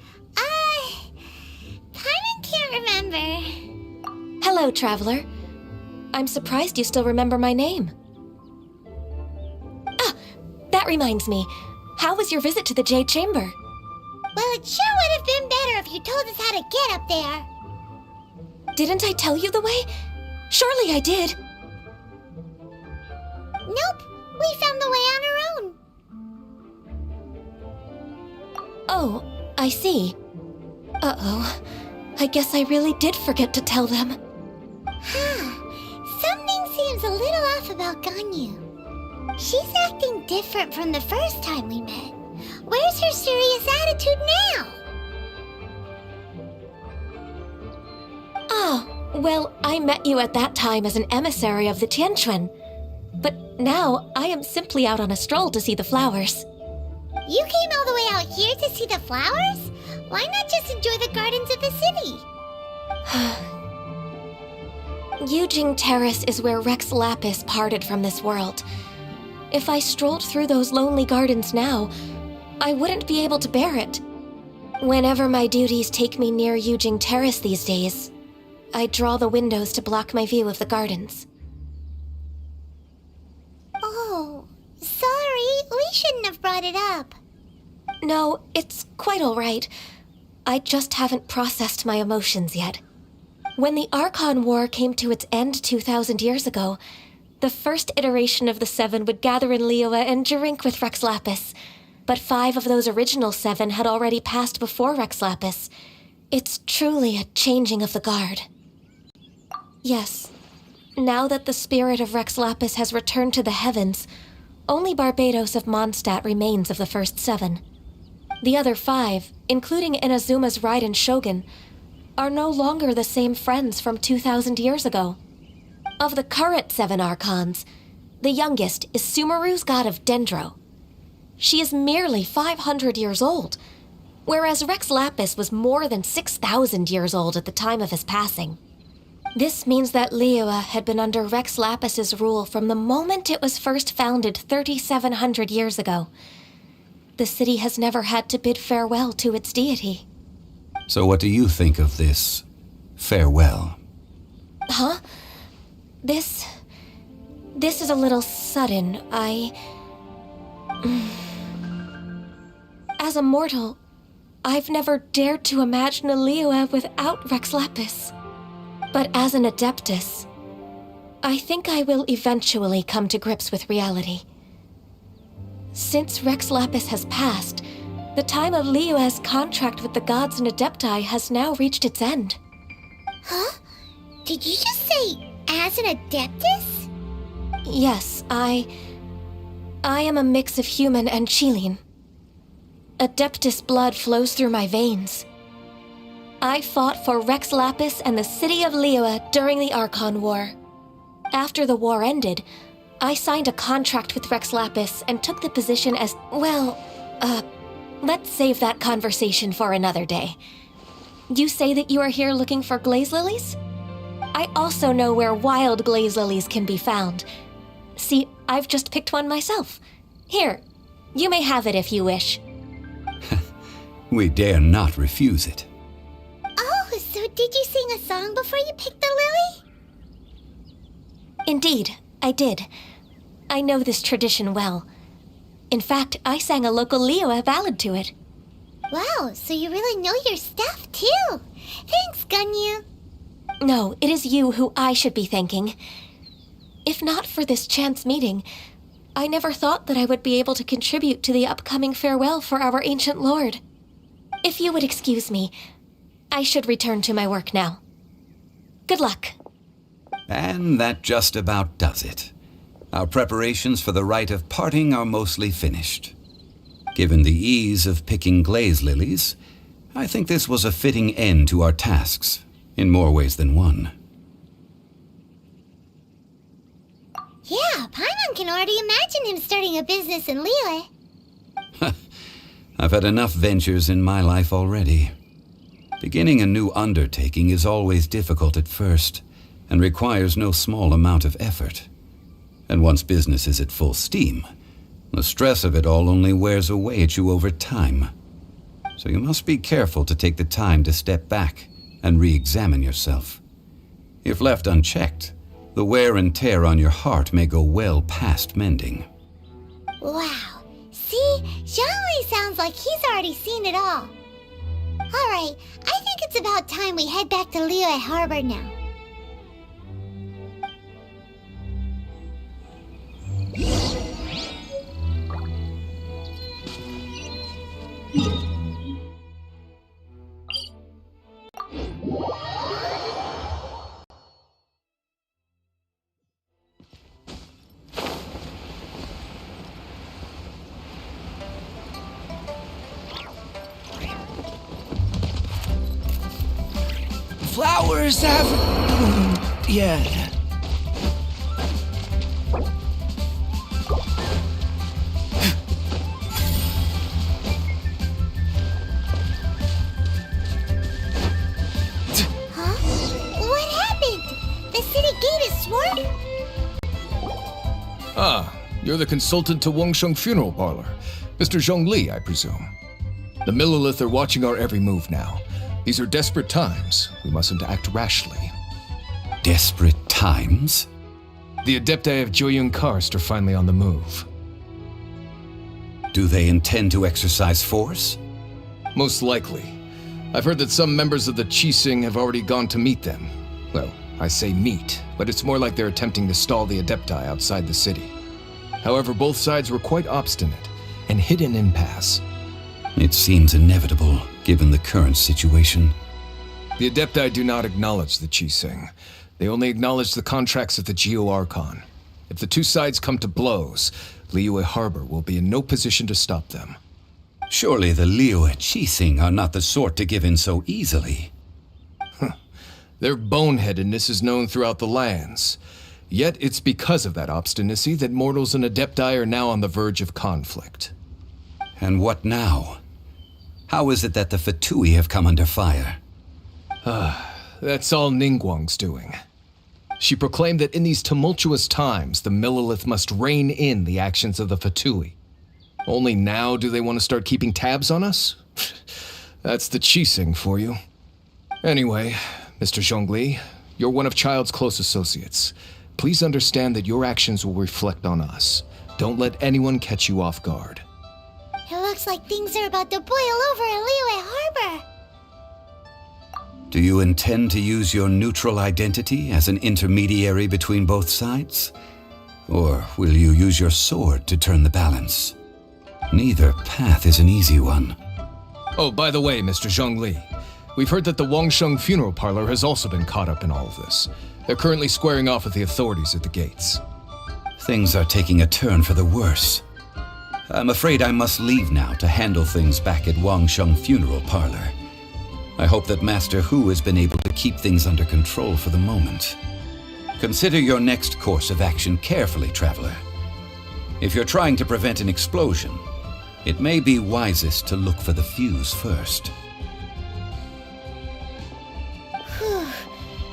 Paimon can't remember. Hello, traveler. I'm surprised you still remember my name. Ah, that reminds me. How was your visit to the Jade Chamber? Well, it sure would have been better if you told us how to get up there. Didn't I tell you the way? Surely I did. Nope, we found the way on our own. Oh, I see. Uh-oh. I guess I really did forget to tell them. Something seems a little off about Ganyu. She's acting different from the first time we met. Where's her serious attitude now? Ah, well, I met you at that time as an emissary of the Tianquan. But now I am simply out on a stroll to see the flowers. You came all the way out here to see the flowers? Why not just enjoy the gardens of the city? Yujing Terrace is where Rex Lapis parted from this world. If I strolled through those lonely gardens now, I wouldn't be able to bear it. Whenever my duties take me near Yujing Terrace these days, I draw the windows to block my view of the gardens. Oh, sorry, we shouldn't have brought it up. No, it's quite all right. I just haven't processed my emotions yet. When the Archon War came to its end 2,000 years ago, the first iteration of the Seven would gather in Liyue and drink with Rex Lapis. But 5 of those original 7 had already passed before Rex Lapis. It's truly a changing of the guard. Yes, now that the spirit of Rex Lapis has returned to the heavens, only Barbados of Mondstadt remains of the first 7. The other 5, including Inazuma's Raiden Shogun, are no longer the same friends from 2,000 years ago. Of the current 7 Archons, the youngest is Sumeru's god of Dendro. She is merely 500 years old, whereas Rex Lapis was more than 6,000 years old at the time of his passing. This means that Liyue had been under Rex Lapis's rule from the moment it was first founded 3,700 years ago. The city has never had to bid farewell to its deity. So what do you think of this farewell? Huh? This is a little sudden. As a mortal, I've never dared to imagine a Liyue without Rex Lapis. But as an Adeptus, I think I will eventually come to grips with reality. Since Rex Lapis has passed, the time of Liyue's contract with the gods and Adepti has now reached its end. Huh? Did you just say, as an Adeptus? Yes, I am a mix of human and Qilin. Adeptus blood flows through my veins. I fought for Rex Lapis and the city of Liyue during the Archon War. After the war ended, I signed a contract with Rex Lapis and took the position as, let's save that conversation for another day. You say that you are here looking for glaze lilies? I also know where wild glaze lilies can be found. See, I've just picked one myself. Here, you may have it if you wish. We dare not refuse it. Oh, so did you sing a song before you picked the lily? Indeed, I did. I know this tradition well. In fact, I sang a local Liyue ballad to it. Wow, so you really know your stuff, too. Thanks, Ganyu. No, it is you who I should be thanking. If not for this chance meeting, I never thought that I would be able to contribute to the upcoming farewell for our ancient lord. If you would excuse me, I should return to my work now. Good luck. And that just about does it. Our preparations for the Rite of Parting are mostly finished. Given the ease of picking glaze lilies, I think this was a fitting end to our tasks, in more ways than one. Yeah, Paimon can already imagine him starting a business in Liyue. I've had enough ventures in my life already. Beginning a new undertaking is always difficult at first, and requires no small amount of effort. And once business is at full steam, the stress of it all only wears away at you over time. So you must be careful to take the time to step back and re-examine yourself. If left unchecked, the wear and tear on your heart may go well past mending. Wow. See, Zhongli sounds like he's already seen it all. Alright, I think it's about time we head back to Liyue Harbor now. Flowers haven't bloomed yet. Huh? What happened? The city gate is swarmed? Ah, you're the consultant to Wangsheng Funeral Parlor. Mr. Zhongli, I presume. The Millilith are watching our every move now. These are desperate times. We mustn't act rashly. Desperate times? The Adepti of Joyun Karst are finally on the move. Do they intend to exercise force? Most likely. I've heard that some members of the Qixing have already gone to meet them. Well, I say meet, but it's more like they're attempting to stall the Adepti outside the city. However, both sides were quite obstinate and hit an impasse. It seems inevitable, given the current situation. The Adepti do not acknowledge the Qixing. They only acknowledge the contracts of the Geo-Archon. If the two sides come to blows, Liyue Harbor will be in no position to stop them. Surely the Liyue Qixing are not the sort to give in so easily. Their boneheadedness is known throughout the lands. Yet it's because of that obstinacy that mortals and Adepti are now on the verge of conflict. And what now? How is it that the Fatui have come under fire? That's all Ningguang's doing. She proclaimed that in these tumultuous times, the Millilith must rein in the actions of the Fatui. Only now do they want to start keeping tabs on us? That's the Qixing for you. Anyway, Mr. Zhongli, you're one of Child's close associates. Please understand that your actions will reflect on us. Don't let anyone catch you off guard. It looks like things are about to boil over at Liyue Harbor. Do you intend to use your neutral identity as an intermediary between both sides? Or will you use your sword to turn the balance? Neither path is an easy one. Oh, by the way, Mr. Zhongli, we've heard that the Wangsheng Funeral Parlor has also been caught up in all of this. They're currently squaring off with the authorities at the gates. Things are taking a turn for the worse. I'm afraid I must leave now to handle things back at Wangsheng Funeral Parlor. I hope that Master Hu has been able to keep things under control for the moment. Consider your next course of action carefully, Traveler. If you're trying to prevent an explosion, it may be wisest to look for the fuse first. Whew.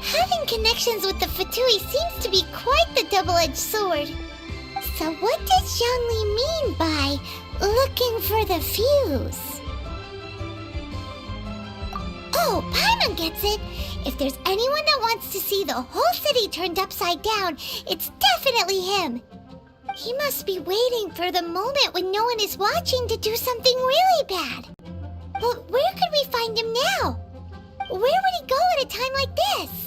Having connections with the Fatui seems to be quite the double-edged sword. So what does Zhongli mean by looking for the fuse? Oh, Paimon gets it! If there's anyone that wants to see the whole city turned upside down, it's definitely him! He must be waiting for the moment when no one is watching to do something really bad. But where could we find him now? Where would he go at a time like this?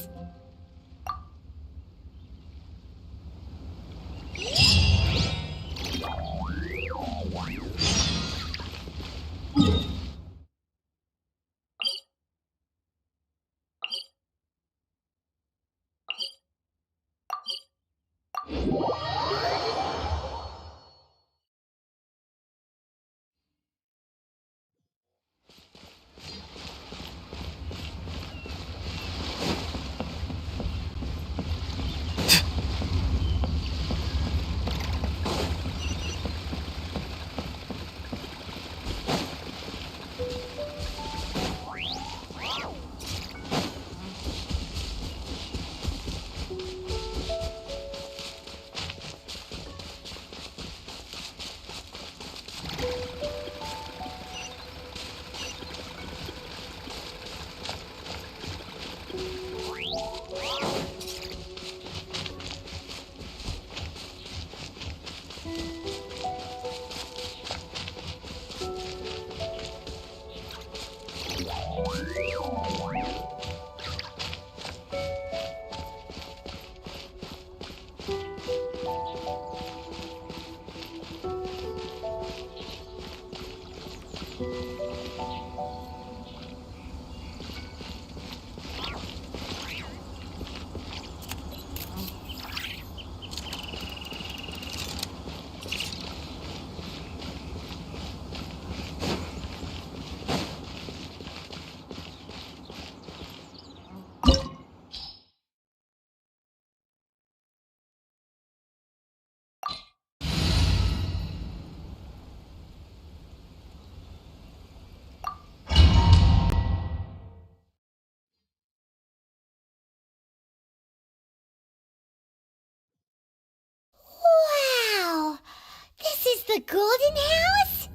The Golden House?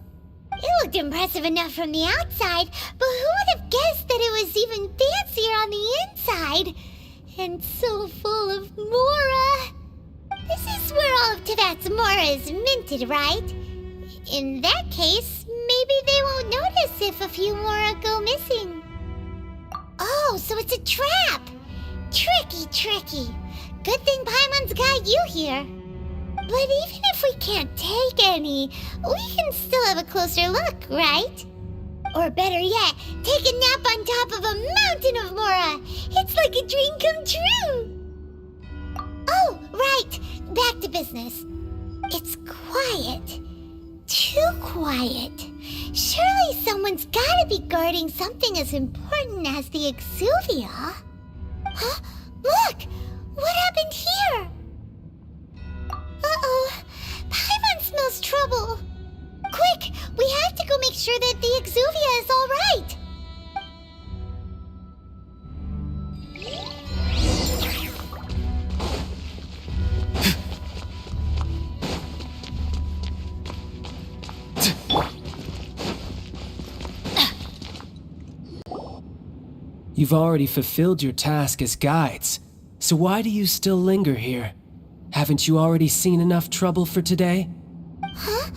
It looked impressive enough from the outside, but who would have guessed that it was even fancier on the inside? And so full of Mora. This is where all of Teyvat's Mora is minted, right? In that case, maybe they won't notice if a few Mora go missing. Oh, so it's a trap! Tricky, tricky. Good thing Paimon's got you here. But even if we can't take any, we can still have a closer look, right? Or better yet, take a nap on top of a mountain of Mora. It's like a dream come true. Oh, right. Back to business. It's quiet. Too quiet. Surely someone's gotta be guarding something as important as the Exuvia. Huh? Look! What happened here? Uh-oh. Paimon smells trouble. Quick! We have to go make sure that the Exuvia is all right. You've already fulfilled your task as guides, so why do you still linger here? Haven't you already seen enough trouble for today? Huh?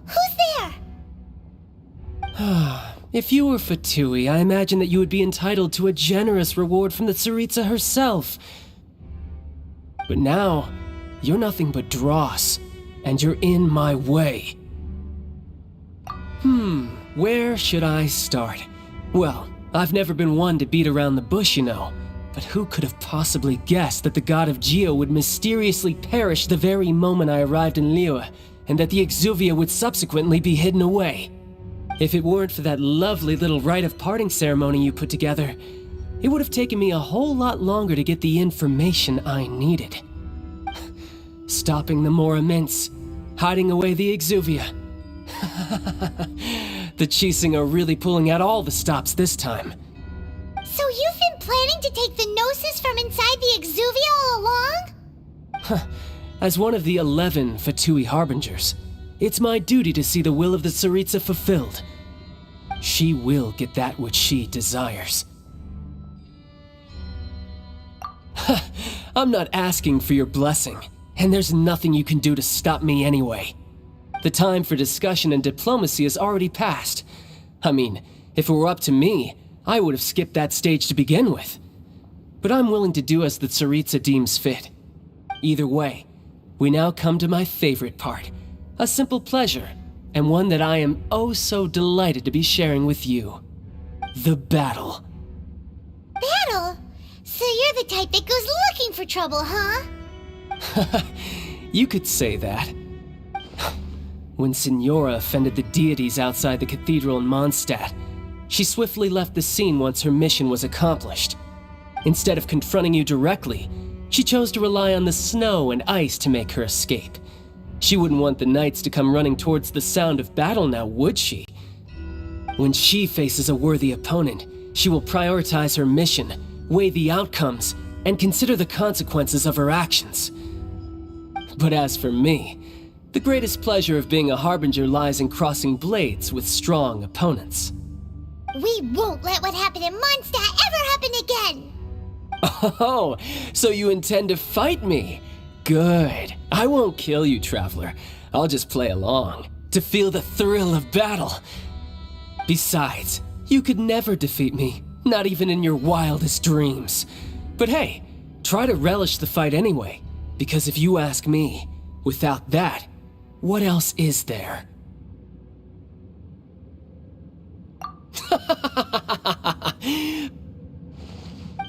Who's there? If you were Fatui, I imagine that you would be entitled to a generous reward from the Tsaritsa herself. But now, you're nothing but dross, and you're in my way. Where should I start? Well, I've never been one to beat around the bush, you know. But who could have possibly guessed that the god of Geo would mysteriously perish the very moment I arrived in Liyue, and that the Exuvia would subsequently be hidden away? If it weren't for that lovely little Rite of Parting ceremony you put together, it would have taken me a whole lot longer to get the information I needed. Stopping the Mora mints, hiding away the Exuvia. The Qixing are really pulling out all the stops this time. So you've been planning to take the Gnosis from inside the Exuvia all along? As one of the 11 Fatui Harbingers, it's my duty to see the will of the Tsaritsa fulfilled. She will get that which she desires. I'm not asking for your blessing, and there's nothing you can do to stop me anyway. The time for discussion and diplomacy has already passed. I mean, if it were up to me, I would have skipped that stage to begin with. But I'm willing to do as the Tsaritsa deems fit. Either way, we now come to my favorite part. A simple pleasure, and one that I am oh so delighted to be sharing with you. The battle. Battle? So you're the type that goes looking for trouble, huh? You could say that. When Signora offended the deities outside the cathedral in Mondstadt, she swiftly left the scene once her mission was accomplished. Instead of confronting you directly, she chose to rely on the snow and ice to make her escape. She wouldn't want the knights to come running towards the sound of battle now, would she? When she faces a worthy opponent, she will prioritize her mission, weigh the outcomes, and consider the consequences of her actions. But as for me, the greatest pleasure of being a Harbinger lies in crossing blades with strong opponents. We won't let what happened in Mondstadt ever happen again! Oh, so you intend to fight me? Good. I won't kill you, Traveler. I'll just play along, to feel the thrill of battle. Besides, you could never defeat me, not even in your wildest dreams. But hey, try to relish the fight anyway, because if you ask me, without that, what else is there?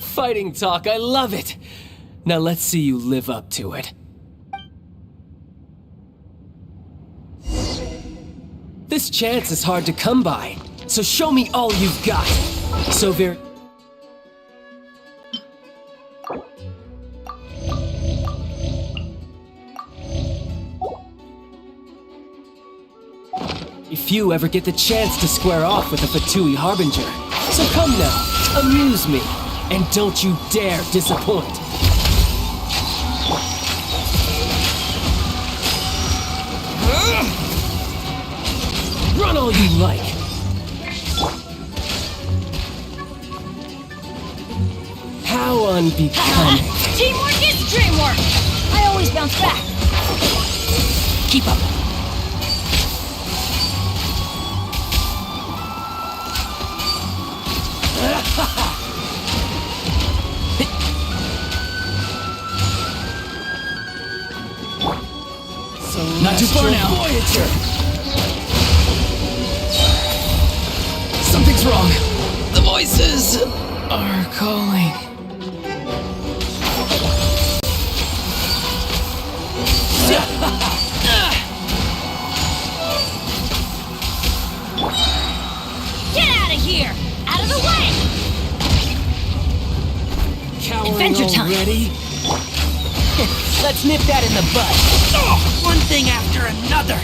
Fighting talk, I love it! Now let's see you live up to it. This chance is hard to come by, so show me all you've got. So very... Few ever get the chance to square off with a Fatui Harbinger. So come now, amuse me, and don't you dare disappoint. Run all you like. How unbecoming. Teamwork is dreamwork! I always bounce back. Keep up. Not too far now. Voyager. Something's wrong. The voices are calling. Get out of here! Out of the way! Cowering Adventure time. already? Let's nip that in the bud. One thing after another.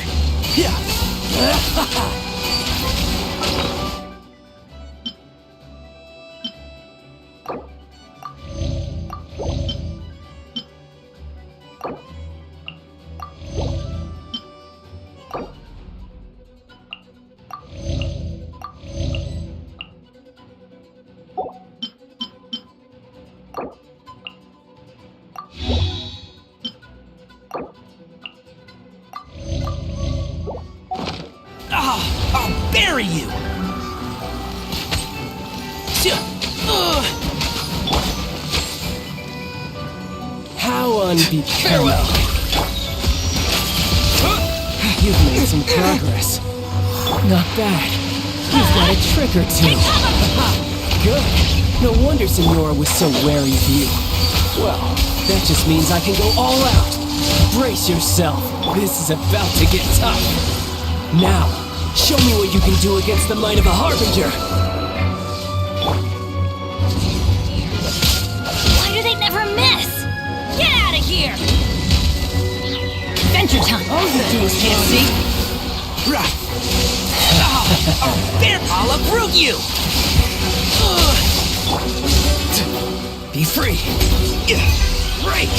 I'll bury you! How unbecoming. Farewell. You've made some progress. Not bad. You've got a trick or two. Good. No wonder Senora was so wary of you. Well, that just means I can go all out. Brace yourself. This is about to get tough. Now, show me what you can do against the might of a Harbinger. Why do they never miss? Get out of here! Adventure time! All you do is Can't see? Right. I'll uproot you! Be free. Break!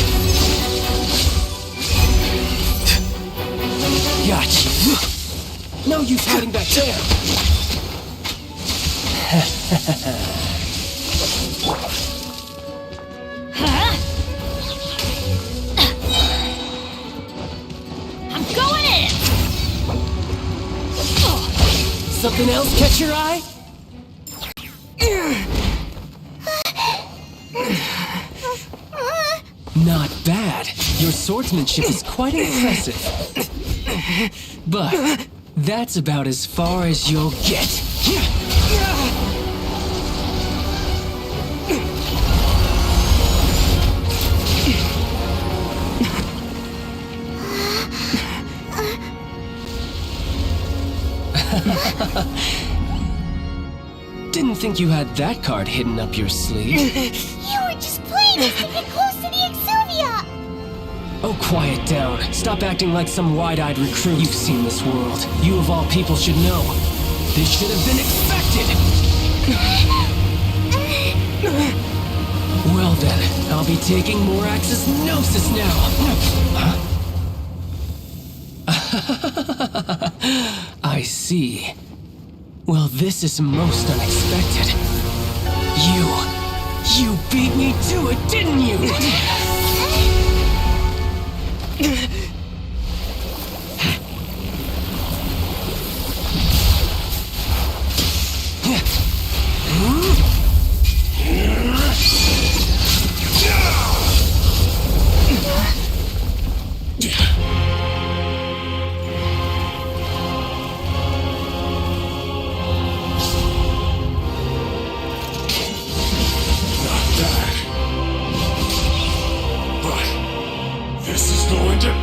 Gotcha. No use hiding back there. I'm going in! Something else catch your eye? Not bad. Your swordsmanship is quite impressive. But that's about as far as you'll get. Didn't think you had that card hidden up your sleeve. You were just playing us to get close to the Exuvia! Oh, quiet down. Stop acting like some wide-eyed recruit. You've seen this world. You of all people should know. This should have been expected! Well then, I'll be taking Morax's Gnosis now! Huh? I see. Well, this is most unexpected. You beat me to it, didn't you?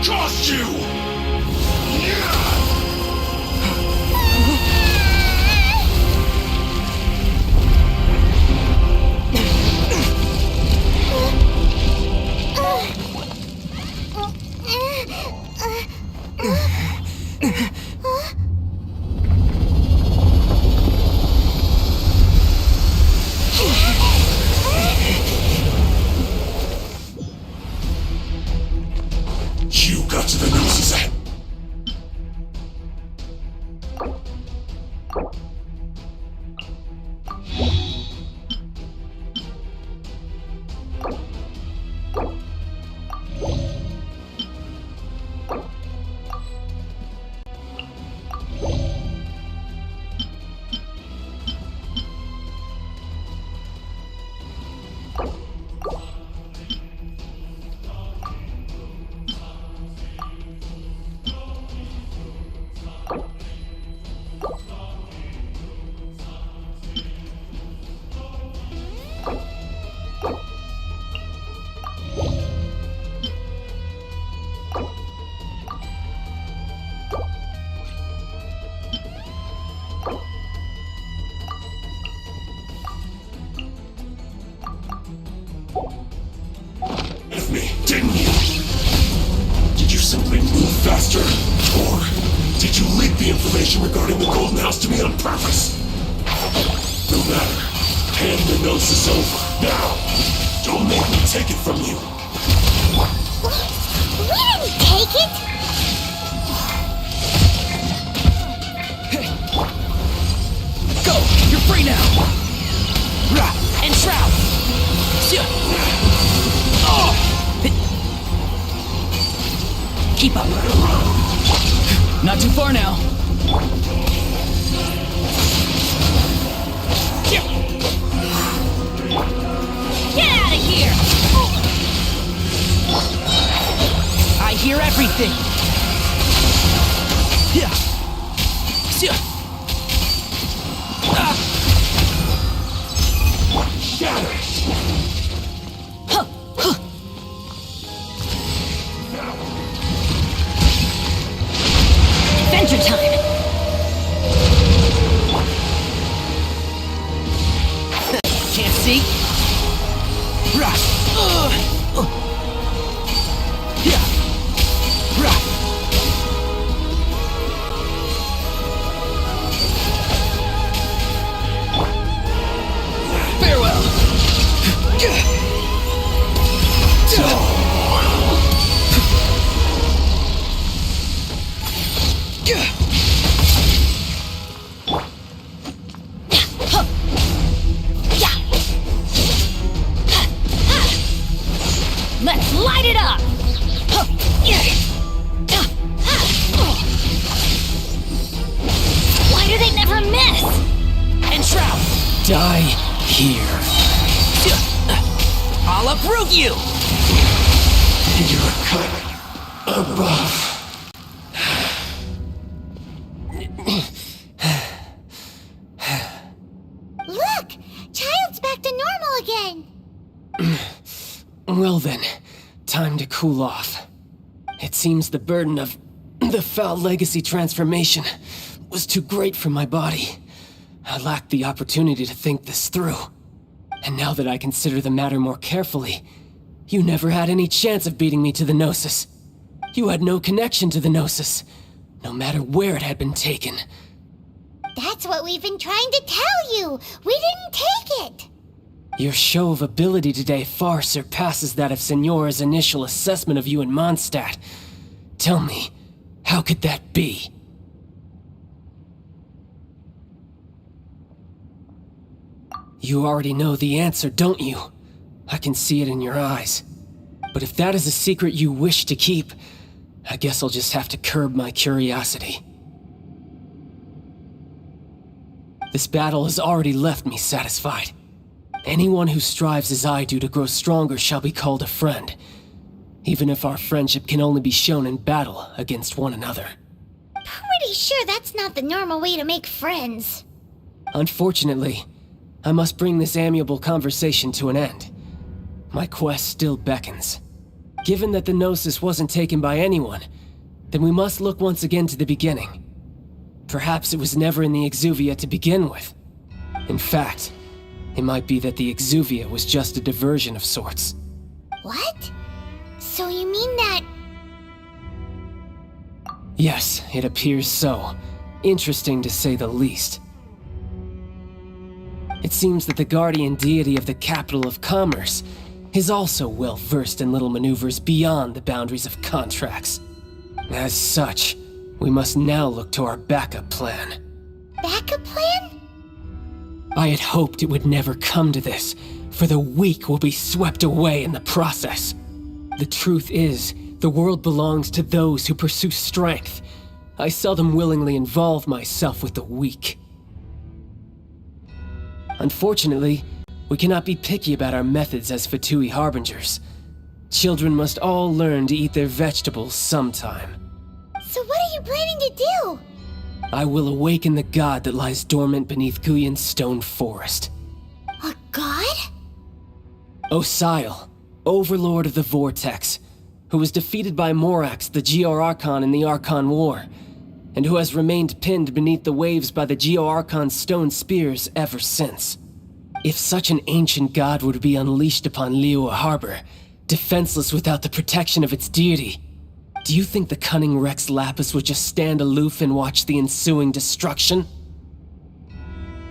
Cost you! You got to the Gnosis With me, didn't you? Did you simply move faster? Or did you leak the information regarding the Golden House to me on purpose? No matter. Hand the gnosis over, now! Don't make me take it from you! We didn't take it! Go! You're free now! And shroud! Oh! Keep up! Not too far now! Get out of here! I hear everything! Adventure time! Can't see? Farewell! Let's light it up! Why do they never miss? Enshroud! Die here. I'll uproot you! You're cut above. Look! Child's back to normal again! Well then, time to cool off. It seems the burden of the foul legacy transformation was too great for my body. I lacked the opportunity to think this through. And now that I consider the matter more carefully, you never had any chance of beating me to the Gnosis. You had no connection to the Gnosis, no matter where it had been taken. That's what we've been trying to tell you! We didn't take it! Your show of ability today far surpasses that of Signora's initial assessment of you in Mondstadt. Tell me, how could that be? You already know the answer, don't you? I can see it in your eyes. But if that is a secret you wish to keep, I guess I'll just have to curb my curiosity. This battle has already left me satisfied. Anyone who strives as I do to grow stronger shall be called a friend, even if our friendship can only be shown in battle against one another. Pretty sure that's not the normal way to make friends. Unfortunately, I must bring this amiable conversation to an end. My quest still beckons. Given that the Gnosis wasn't taken by anyone, then we must look once again to the beginning. Perhaps it was never in the Exuvia to begin with. In fact, it might be that the Exuvia was just a diversion of sorts. What? So you mean that... Yes, it appears so. Interesting to say the least. It seems that the guardian deity of the capital of commerce is also well versed in little maneuvers beyond the boundaries of contracts. As such, we must now look to our backup plan. Backup plan? I had hoped it would never come to this, for the weak will be swept away in the process. The truth is, the world belongs to those who pursue strength. I seldom willingly involve myself with the weak. Unfortunately, we cannot be picky about our methods as Fatui harbingers. Children must all learn to eat their vegetables sometime. So what are you planning to do? I will awaken the god that lies dormant beneath Guyon's stone forest. A god? Osile, overlord of the Vortex, who was defeated by Morax, the Geo-Archon in the Archon War, and who has remained pinned beneath the waves by the Geo-Archon's stone spears ever since. If such an ancient god were to be unleashed upon Liyue Harbor, defenseless without the protection of its deity, do you think the cunning Rex Lapis would just stand aloof and watch the ensuing destruction?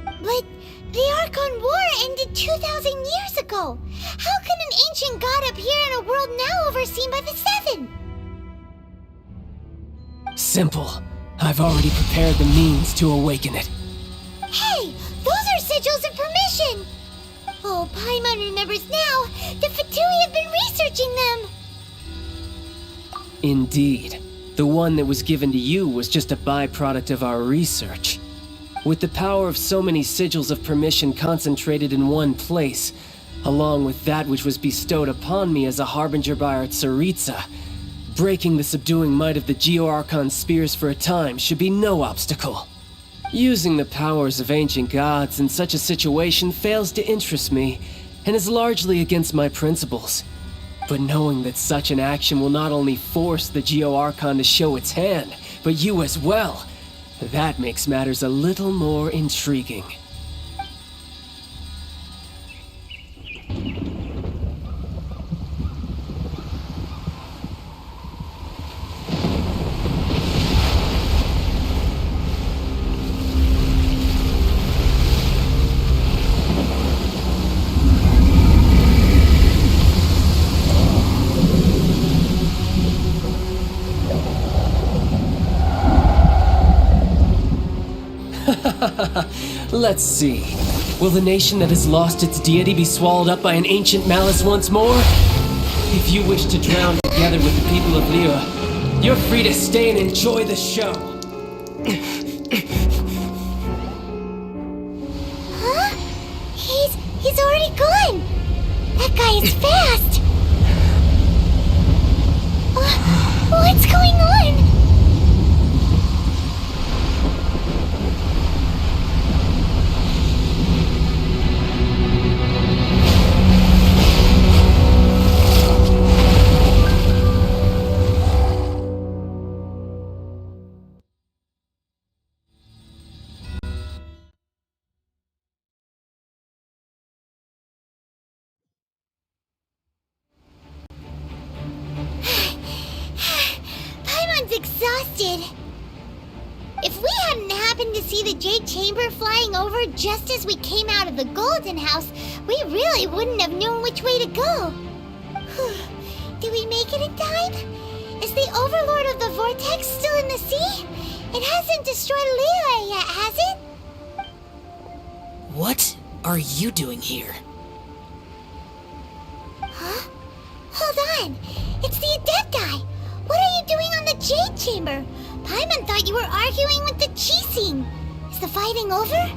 But the Archon War ended 2,000 years ago. How can an ancient god appear in a world now overseen by the Seven? Simple. I've already prepared the means to awaken it. Hey, those are sigils of permission! Oh, Paimon remembers now. The Fatui have been researching them. Indeed. The one that was given to you was just a byproduct of our research. With the power of so many sigils of permission concentrated in one place, along with that which was bestowed upon me as a harbinger by our Tsaritsa, breaking the subduing might of the Geo-Archon spears for a time should be no obstacle. Using the powers of ancient gods in such a situation fails to interest me, and is largely against my principles. But knowing that such an action will not only force the Geo-Archon to show its hand, but you as well, that makes matters a little more intriguing. Let's see. Will the nation that has lost its deity be swallowed up by an ancient malice once more? If you wish to drown together with the people of Liyue, you're free to stay and enjoy the show. Huh? He's already gone. That guy is fast. What's going on? Exhausted. If we hadn't happened to see the Jade Chamber flying over just as we came out of the Golden House, we really wouldn't have known which way to go. Did we make it in time? Is the Overlord of the Vortex still in the sea? It hasn't destroyed Liyue yet, has it? What are you doing here? Huh? Hold on. It's the Adepti. What are you doing on the Jade Chamber? Paimon thought you were arguing with the Qixing. Is the fighting over?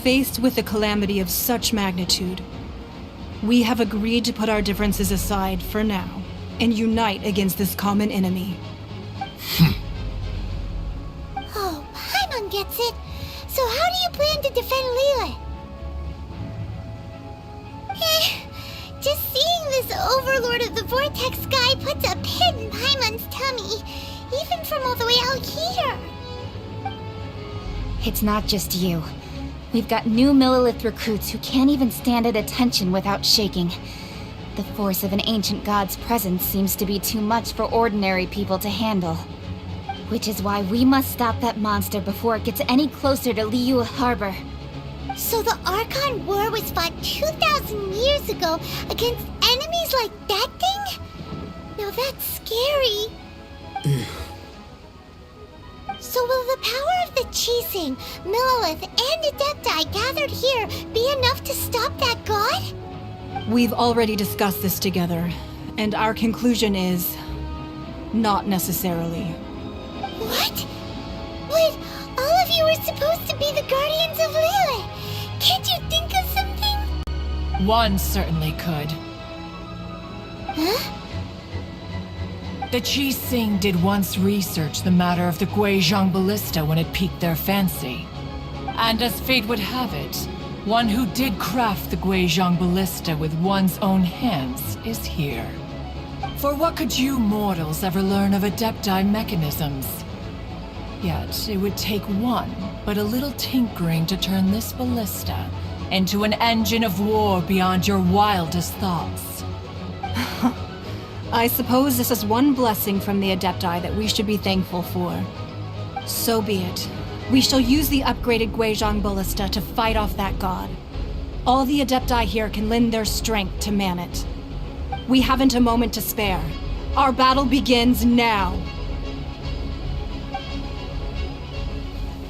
Faced with a calamity of such magnitude, we have agreed to put our differences aside for now and unite against this common enemy. Oh, Paimon gets it. So how do you plan to defend Liyue? Just seeing this Overlord of the Vortex guy puts a pit in Paimon's tummy, even from all the way out here. It's not just you. We've got new Millilith recruits who can't even stand at attention without shaking. The force of an ancient god's presence seems to be too much for ordinary people to handle. Which is why we must stop that monster before it gets any closer to Liyue Harbor. So the Archon War was fought 2,000 years ago against enemies like that thing? Now that's scary. So will the power of the Qixing, Millilith, and Adepti gathered here be enough to stop that god? We've already discussed this together, and our conclusion is... not necessarily. What? But all of you were supposed to be the guardians of Liyue. Can't you think of something? One certainly could. Huh? The Qixing did once research the matter of the Guizhong Ballista when it piqued their fancy. And as fate would have it, one who did craft the Guizhong Ballista with one's own hands is here. For what could you mortals ever learn of Adepti mechanisms? Yet, it would take one, but a little tinkering to turn this ballista into an engine of war beyond your wildest thoughts. I suppose this is one blessing from the Adepti that we should be thankful for. So be it. We shall use the upgraded Guizhong Ballista to fight off that god. All the Adepti here can lend their strength to man it. We haven't a moment to spare. Our battle begins now.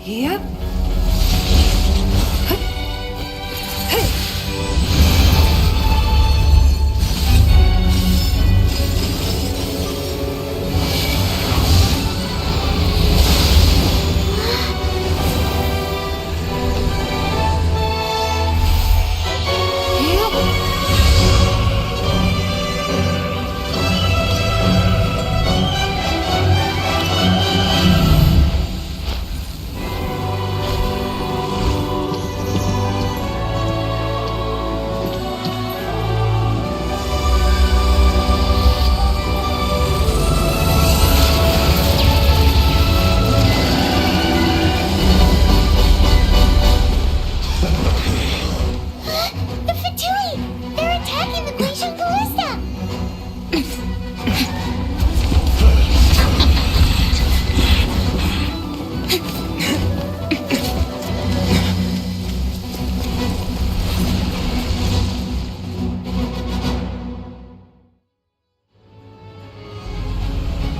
Yep.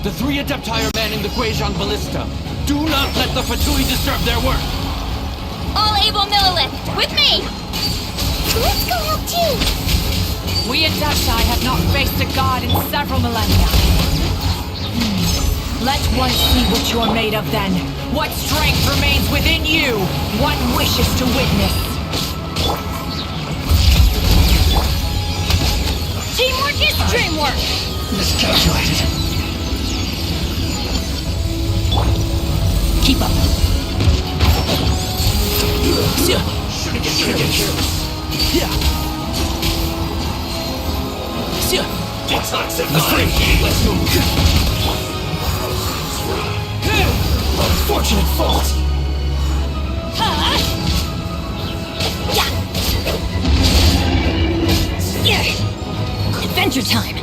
The three Adepti are manning the Guizhong Ballista. Do not let the Fatui disturb their work. All able Millilith, with me! Let's go help too! We Adepti have not faced a god in several millennia. Let one see what you're made of then. What strength remains within you. One wishes to witness. Teamwork is dreamwork! Miscalculated. Keep up. Let's move. Unfortunate fault. Adventure time.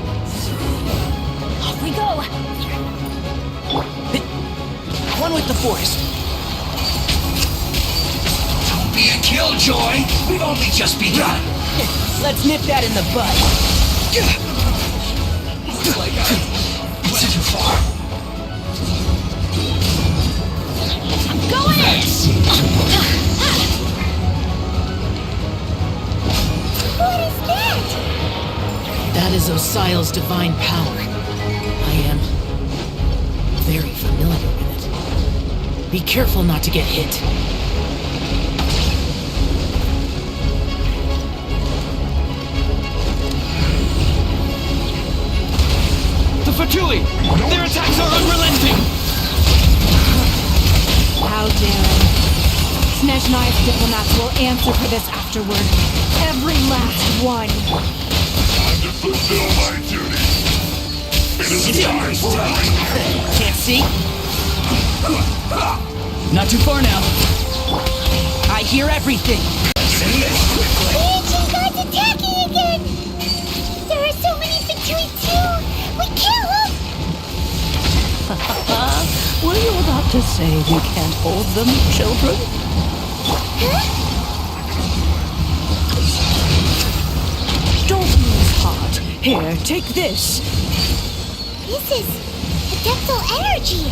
Off we go! One with the forest. Don't be a killjoy. We've only just begun. Let's nip that in the bud. Looks like I went too far. I'm going in! What is that? That is Osial's divine power. I am very familiar with it. Be careful not to get hit. The Fatui! Their attacks are unrelenting! How dare. Snezhnai's diplomats will answer for this afterward. Every last one. Time to fulfill my duty. It is a time for Can't see? Not too far now. I hear everything. The ancient god's attacking again! There are so many Fatui too! We kill them! Were you about to say we can't hold them, children? Huh? Don't lose heart. Here, take this. This is adeptal energy!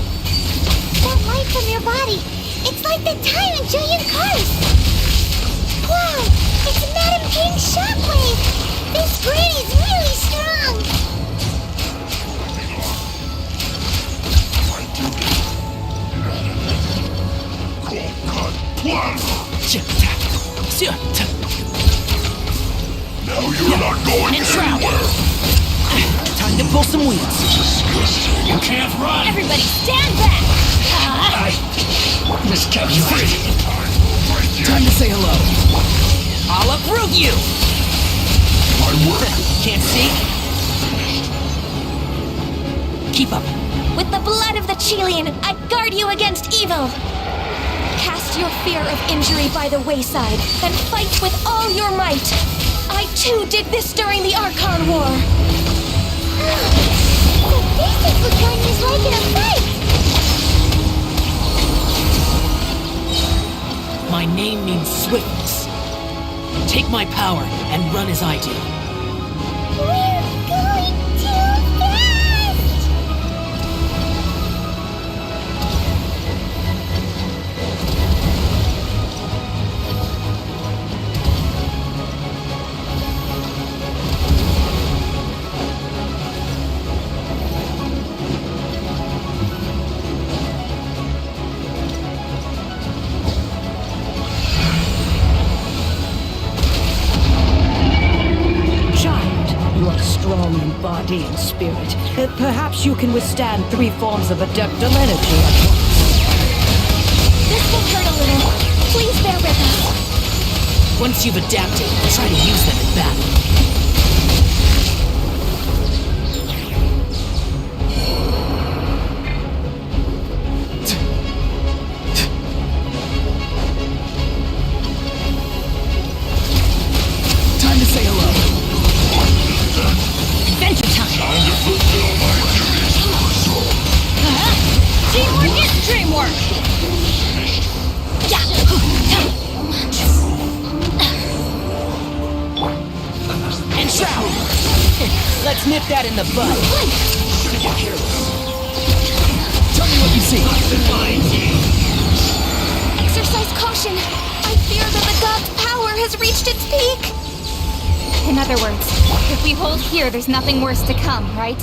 That light from your body, it's like the time in Julian Cars! Wow! It's Madame King's shockwave! This granny's really strong! Now you're not going anywhere! Time to pull some weeds. You can't run! Everybody stand back! Miscalculated. Time to say hello. I'll uproot you! My work. Can't see? Keep up. With the blood of the Chilean, I guard you against evil. Cast your fear of injury by the wayside and fight with all your might. I too did this during the Archon War. So this is what Genshin is like in a fight! My name means swiftness. Take my power and run as I do. We're going too fast! You are strong in body and spirit. Perhaps you can withstand 3 forms of adeptal energy at once. This will hurt a little. Please bear with us. Once you've adapted, try to use them in battle. Time to say hello. Adventure time! Teamwork is dreamwork! Enshroud! Let's nip that in the bud. Tell me what you see. Exercise caution. I fear that the god's power has reached its peak. In other words, if we hold here, there's nothing worse to come, right?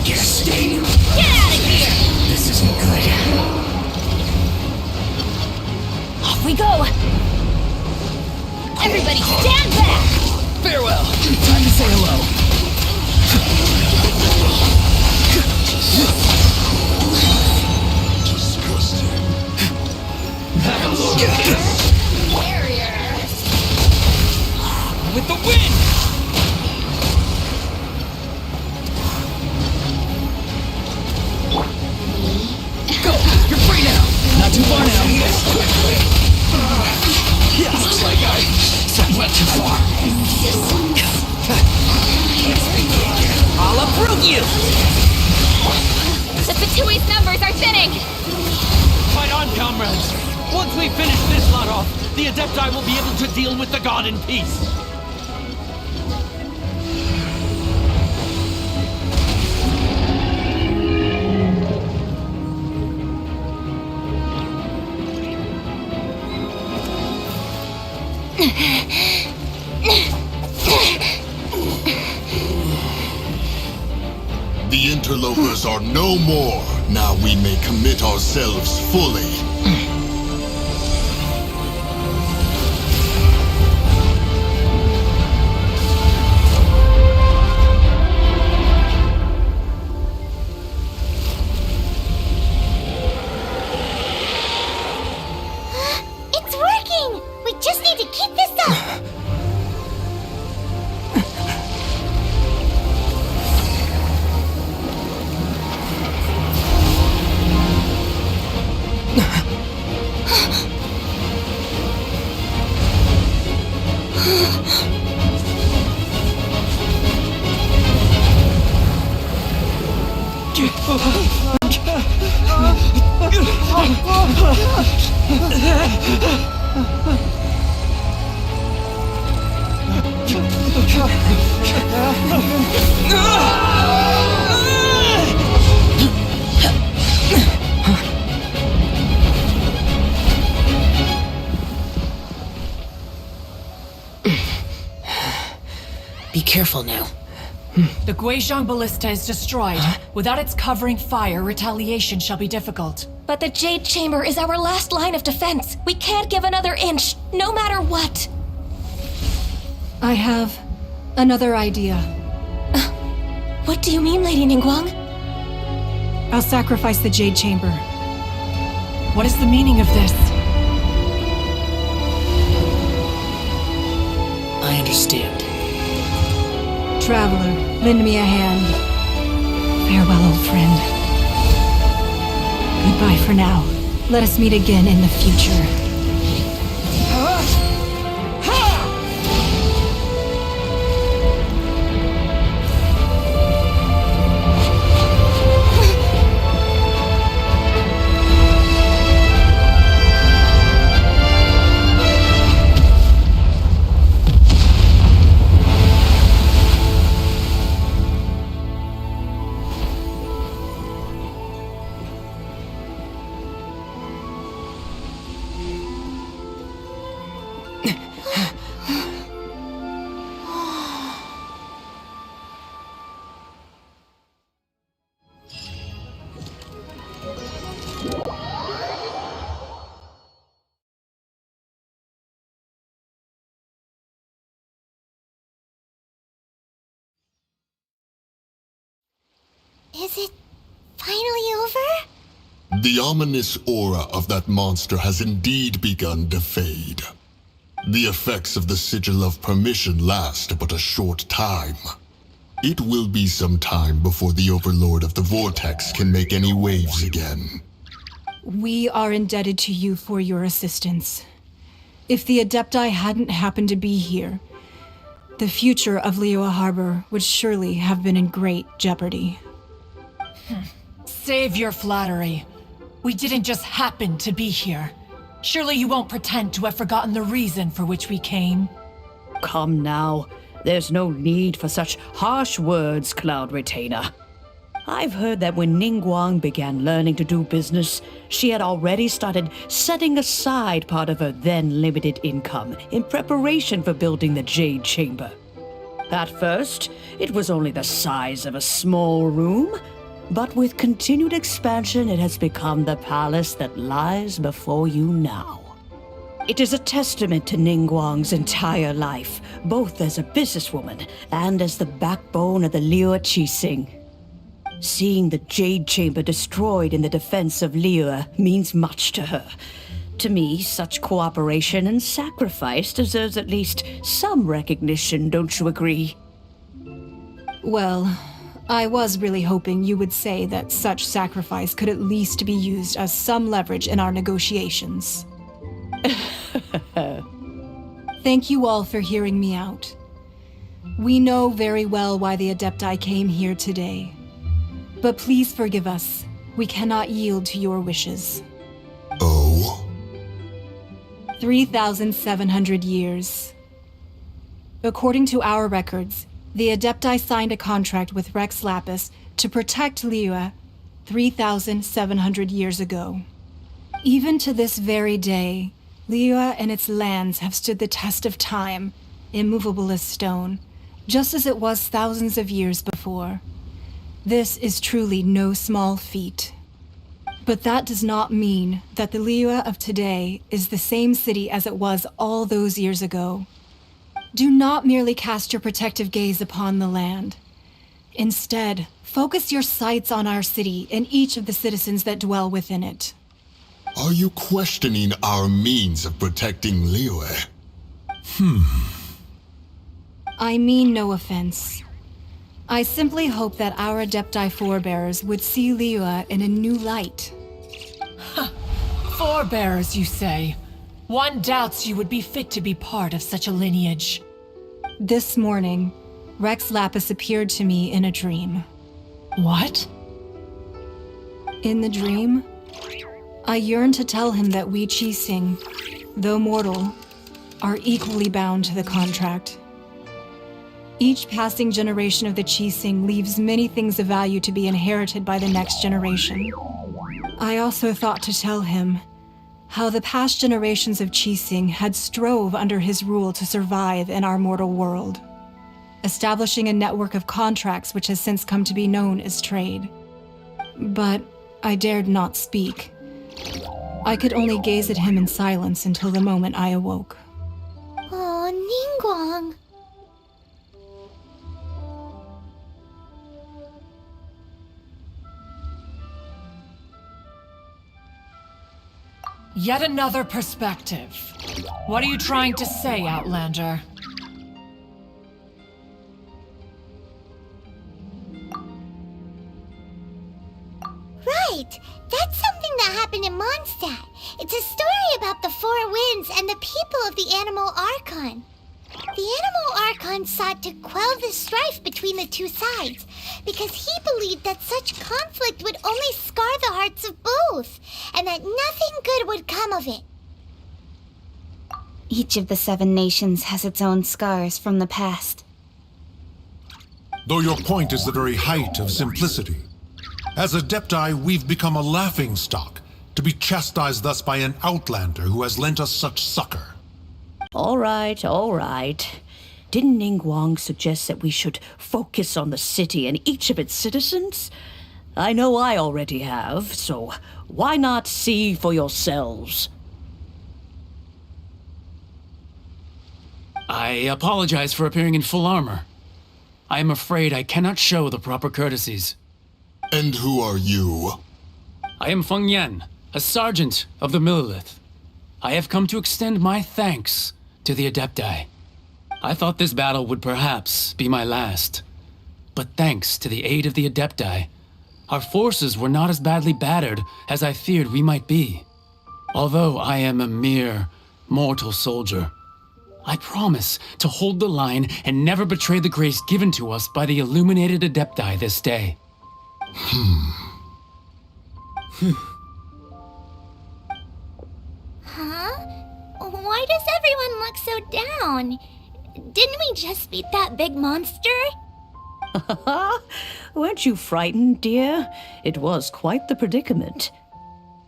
Get a sting. Get out of here! This isn't good. Off we go! Everybody stand back! Farewell. Time to say hello. With the wind! Go! You're free now! Not too far now. Looks like I went too far. I'll approve you! The Fatui's numbers are thinning! Fight on, comrades! Once we finish this lot off, the Adepti will be able to deal with the god in peace. The interlopers are no more. Now we may commit ourselves fully. It's working! We just need to keep this up! Be careful now. The Guizhong Ballista is destroyed. Without its covering fire, retaliation shall be difficult. But the Jade Chamber is our last line of defense. We can't give another inch, no matter what. I have another idea. What do you mean, Lady Ningguang? I'll sacrifice the Jade Chamber. What is the meaning of this? I understand. understand. Traveler, lend me a hand. Farewell, old friend. Goodbye for now. Let us meet again in the future. Is it finally over? The ominous aura of that monster has indeed begun to fade. The effects of the Sigil of Permission last but a short time. It will be some time before the Overlord of the Vortex can make any waves again. We are indebted to you for your assistance. If the Adepti hadn't happened to be here, the future of Liyue Harbor would surely have been in great jeopardy. Save your flattery. We didn't just happen to be here. Surely you won't pretend to have forgotten the reason for which we came. Come now. There's no need for such harsh words, Cloud Retainer. I've heard that when Ningguang began learning to do business, she had already started setting aside part of her then limited income in preparation for building the Jade Chamber. At first, it was only the size of a small room, but with continued expansion, it has become the palace that lies before you now. It is a testament to Ningguang's entire life, both as a businesswoman and as the backbone of the Liyue Qixing. Seeing the Jade Chamber destroyed in the defense of Liyue means much to her. To me, such cooperation and sacrifice deserves at least some recognition, don't you agree? Well, I was really hoping you would say that such sacrifice could at least be used as some leverage in our negotiations. Thank you all for hearing me out. We know very well why the Adepti came here today. But please forgive us. We cannot yield to your wishes. Oh? 3,700 years. According to our records, the Adepti signed a contract with Rex Lapis to protect Liyue 3,700 years ago. Even to this very day, Liyue and its lands have stood the test of time, immovable as stone, just as it was thousands of years before. This is truly no small feat. But that does not mean that the Liyue of today is the same city as it was all those years ago. Do not merely cast your protective gaze upon the land. Instead, focus your sights on our city and each of the citizens that dwell within it. Are you questioning our means of protecting Liyue? I mean no offense. I simply hope that our Adepti forebears would see Liyue in a new light. Forebears, you say? One doubts you would be fit to be part of such a lineage. This morning, Rex Lapis appeared to me in a dream. What? In the dream, I yearned to tell him that we Qixing, though mortal, are equally bound to the contract. Each passing generation of the Qixing leaves many things of value to be inherited by the next generation. I also thought to tell him how the past generations of Qixing had strove under his rule to survive in our mortal world, establishing a network of contracts which has since come to be known as trade. But I dared not speak. I could only gaze at him in silence until the moment I awoke. Oh, Ningguang. Yet another perspective. What are you trying to say, Outlander? Right! That's something that happened in Mondstadt. It's a story about the Four Winds and the people of the Animal Archon. The Animal Archon sought to quell the strife between the two sides, because he believed that such conflict would only scar the hearts of both, and that nothing good would come of it. Each of the 7 nations has its own scars from the past. Though your point is the very height of simplicity. As Adepti, we've become a laughingstock, to be chastised thus by an outlander who has lent us such succor. All right, all right. Didn't Ningguang suggest that we should focus on the city and each of its citizens? I know I already have, so why not see for yourselves? I apologize for appearing in full armor. I am afraid I cannot show the proper courtesies. And who are you? I am Feng Yan, a sergeant of the Millelith. I have come to extend my thanks to the Adepti. I thought this battle would perhaps be my last. But thanks to the aid of the Adepti, our forces were not as badly battered as I feared we might be. Although I am a mere mortal soldier, I promise to hold the line and never betray the grace given to us by the illuminated Adepti this day. Huh? Why does everyone look so down? Didn't we just beat that big monster? Weren't you frightened, dear? It was quite the predicament.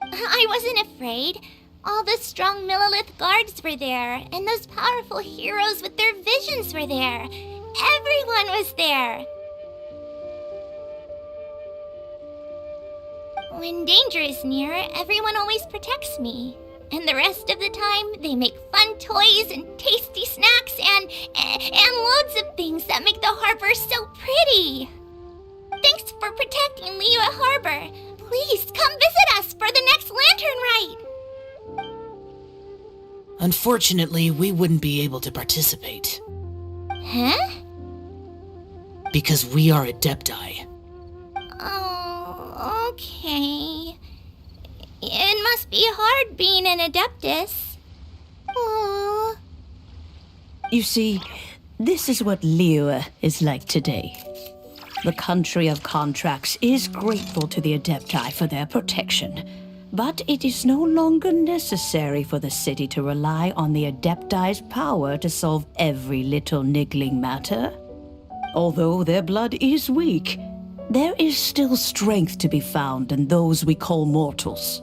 I wasn't afraid. All the strong Millelith guards were there, and those powerful heroes with their visions were there. Everyone was there. When danger is near, everyone always protects me. And the rest of the time, they make fun toys and tasty snacks and loads of things that make the harbor so pretty. Thanks for protecting Liyue Harbor. Please come visit us for the next lantern rite. Unfortunately, we wouldn't be able to participate. Huh? Because we are Adepti. Oh, okay. It must be hard being an Adeptus. Aww. You see, this is what Liyue is like today. The country of contracts is grateful to the Adepti for their protection, but it is no longer necessary for the city to rely on the Adepti's power to solve every little niggling matter. Although their blood is weak, there is still strength to be found in those we call mortals.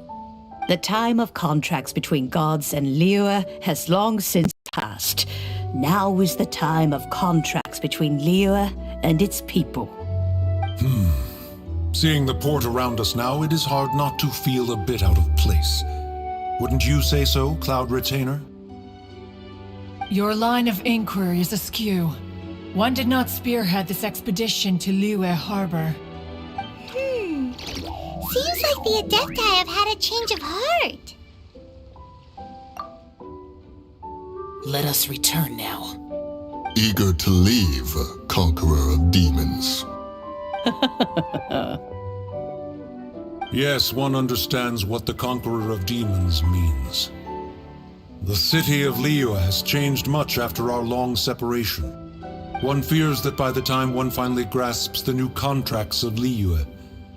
The time of contracts between gods and Liyue has long since passed. Now is the time of contracts between Liyue and its people. Seeing the port around us now, it is hard not to feel a bit out of place. Wouldn't you say so, Cloud Retainer? Your line of inquiry is askew. One did not spearhead this expedition to Liyue Harbor. Seems like the Adepti have had a change of heart. Let us return now. Eager to leave, conqueror of demons. Yes, one understands what the Conqueror of Demons means. The city of Liyue has changed much after our long separation. One fears that by the time one finally grasps the new contracts of Liyue,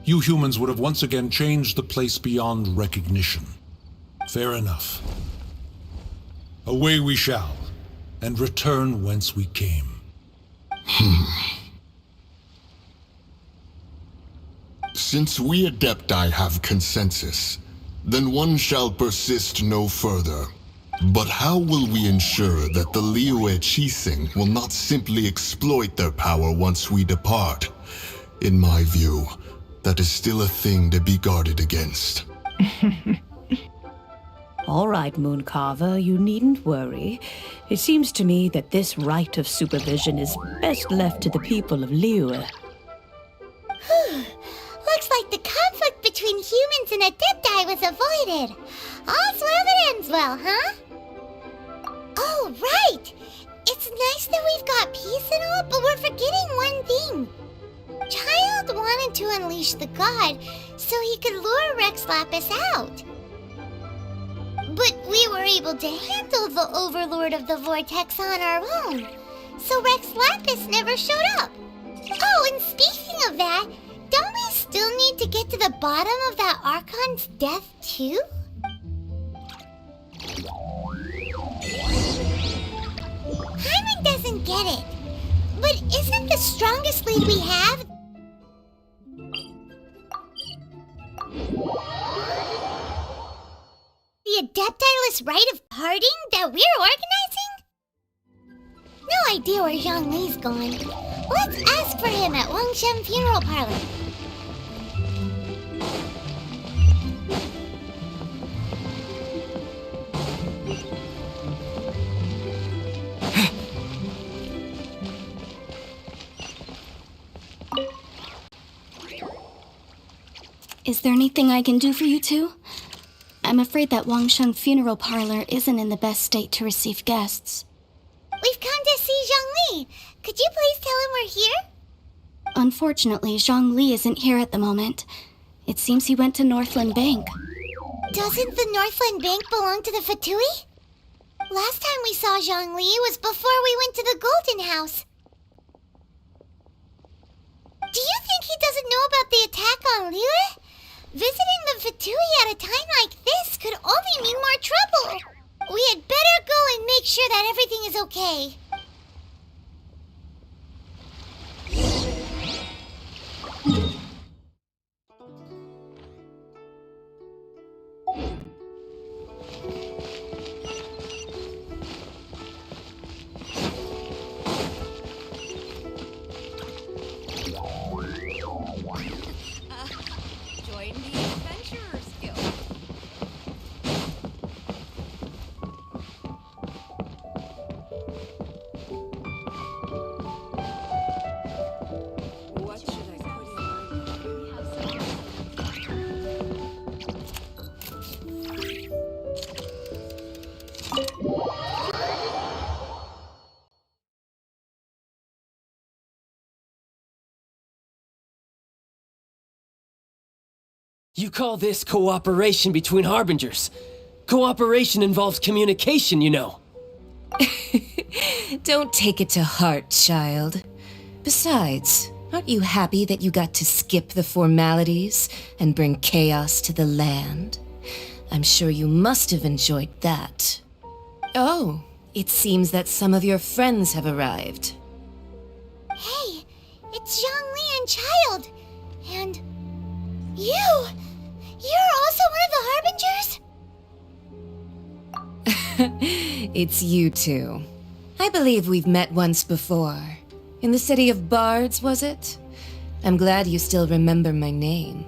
you humans would have once again changed the place beyond recognition. Fair enough. Away we shall, and return whence we came. Since we Adepti have consensus, then one shall persist no further. But how will we ensure that the Liyue Qixing will not simply exploit their power once we depart? In my view, that is still a thing to be guarded against. All right, Mooncarver, you needn't worry. It seems to me that this right of supervision is best left to the people of Liyue. Looks like the conflict between humans and Adepti was avoided. All's well that ends well, huh? Oh, right! It's nice that we've got peace and all, but we're forgetting one thing. Child wanted to unleash the god so he could lure Rex Lapis out. But we were able to handle the Overlord of the Vortex on our own, so Rex Lapis never showed up. Oh, and speaking of that, don't we still need to get to the bottom of that Archon's death too? Hyman doesn't get it. But isn't the strongest lead we have the Adeptiless Rite of Parting that we're organizing? No idea where Zhongli's gone. Let's ask for him at Wangshen Funeral Parlor. Is there anything I can do for you two? I'm afraid that Wangshen Funeral Parlor isn't in the best state to receive guests. We've come to see Zhongli. Could you please tell him we're here? Unfortunately, Zhongli isn't here at the moment. It seems he went to Northland Bank. Doesn't the Northland Bank belong to the Fatui? Last time we saw Zhongli was before we went to the Golden House. Do you think he doesn't know about the attack on Liyue? Visiting the Fatui at a time like this could only mean more trouble. We had better go and make sure that everything is okay. Join the Adventurers Guild. What should I put in You call this cooperation between Harbingers? Cooperation involves communication, you know. Don't take it to heart, child. Besides, aren't you happy that you got to skip the formalities and bring chaos to the land? I'm sure you must have enjoyed that. Oh, it seems that some of your friends have arrived. Hey, it's Zhongli and Child. And you! You're also one of the Harbingers? It's you two. I believe we've met once before. In the city of Bards, was it? I'm glad you still remember my name.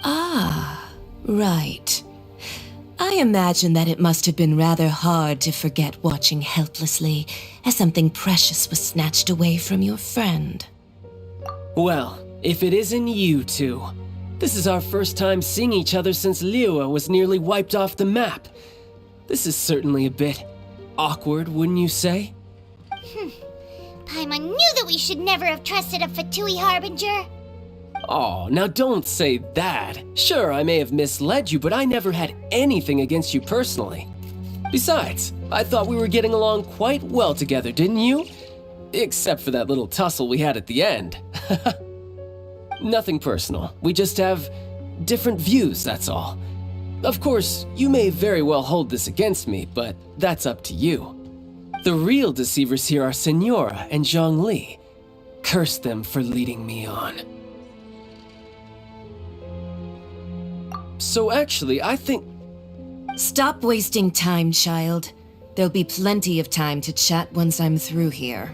Ah, right. I imagine that it must have been rather hard to forget watching helplessly as something precious was snatched away from your friend. Well, if it isn't you two. This is our first time seeing each other since Liyue was nearly wiped off the map. This is certainly a bit awkward, wouldn't you say? Paimon knew that we should never have trusted a Fatui Harbinger. Oh, now don't say that. Sure, I may have misled you, but I never had anything against you personally. Besides, I thought we were getting along quite well together, didn't you? Except for that little tussle we had at the end. Nothing personal. We just have different views, that's all. Of course, you may very well hold this against me, but that's up to you. The real deceivers here are Senora and Zhongli. Curse them for leading me on. So actually, I think... Stop wasting time, child. There'll be plenty of time to chat once I'm through here.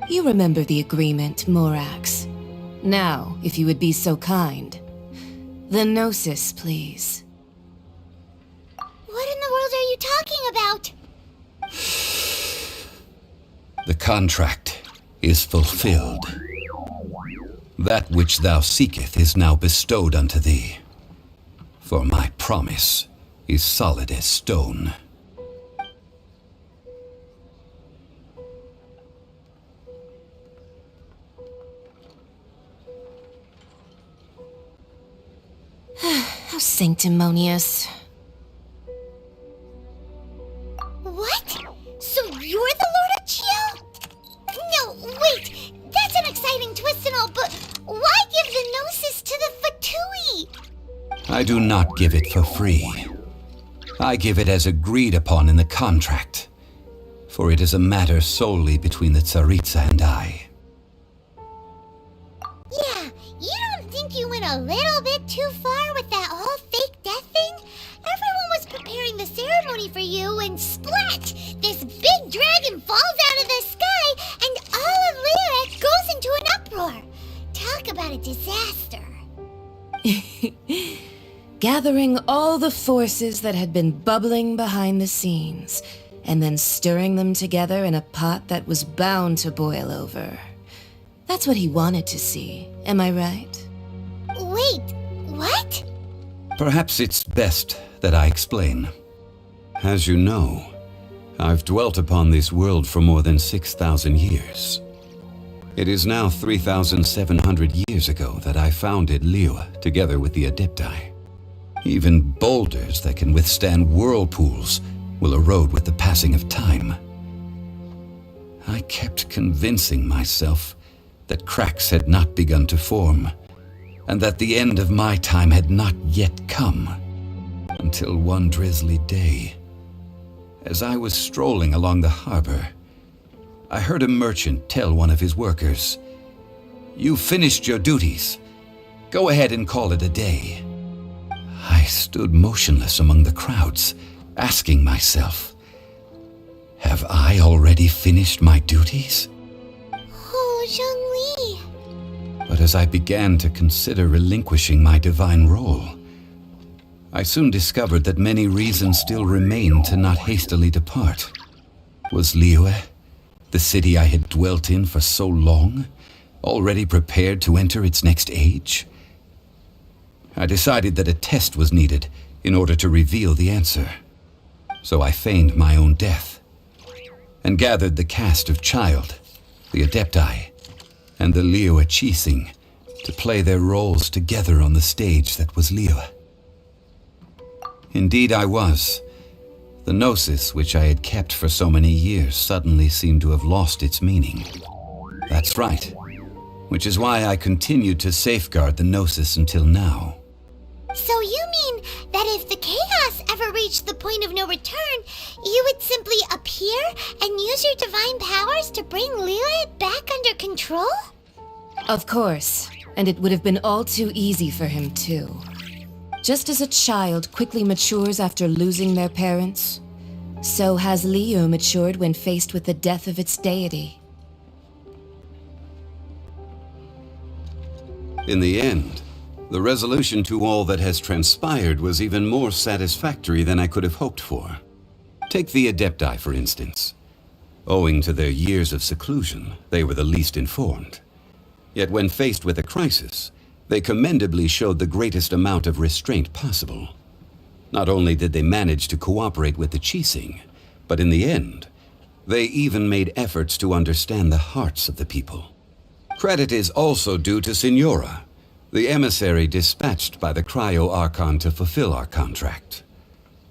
You remember the agreement, Morax. Now, if you would be so kind. The Gnosis, please. What in the world are you talking about? The contract is fulfilled. That which thou seeketh is now bestowed unto thee. For my promise is solid as stone. How sanctimonious. What? So you're the Lord of Chio? No, wait! That's an exciting twist and all, but why give the Gnosis to the Fatui? I do not give it for free. I give it as agreed upon in the contract, for it is a matter solely between the Tsaritsa and I. Yeah, you don't think you went a little bit too far with that whole fake death thing? Everyone was preparing the ceremony for you, and splat! This big dragon falls out of the sky, and all of Liyue goes into an uproar. Talk about a disaster. Gathering all the forces that had been bubbling behind the scenes, and then stirring them together in a pot that was bound to boil over. That's what he wanted to see, am I right? Wait, what? Perhaps it's best that I explain. As you know, I've dwelt upon this world for more than 6,000 years. It is now 3,700 years ago that I founded Liyue together with the Adepti. Even boulders that can withstand whirlpools will erode with the passing of time. I kept convincing myself that cracks had not begun to form, and that the end of my time had not yet come. Until one drizzly day, as I was strolling along the harbor, I heard a merchant tell one of his workers, "You've finished your duties. Go ahead and call it a day." I stood motionless among the crowds, asking myself, have I already finished my duties? Oh, Zhongli. But as I began to consider relinquishing my divine role, I soon discovered that many reasons still remained to not hastily depart. Was Liyue, the city I had dwelt in for so long, already prepared to enter its next age? I decided that a test was needed in order to reveal the answer. So I feigned my own death, and gathered the cast of Child, the Adepti, and the Liyue Qixing to play their roles together on the stage that was Liyue. Indeed I was. The Gnosis, which I had kept for so many years, suddenly seemed to have lost its meaning. That's right, which is why I continued to safeguard the Gnosis until now. So you mean that if the chaos ever reached the point of no return, you would simply appear and use your divine powers to bring Liyue back under control? Of course, and it would have been all too easy for him too. Just as a child quickly matures after losing their parents, so has Liyue matured when faced with the death of its deity. In the end, the resolution to all that has transpired was even more satisfactory than I could have hoped for. Take the Adepti, for instance. Owing to their years of seclusion, they were the least informed. Yet when faced with a crisis, they commendably showed the greatest amount of restraint possible. Not only did they manage to cooperate with the Qixing, but in the end, they even made efforts to understand the hearts of the people. Credit is also due to Signora, the emissary dispatched by the Cryo-Archon to fulfill our contract.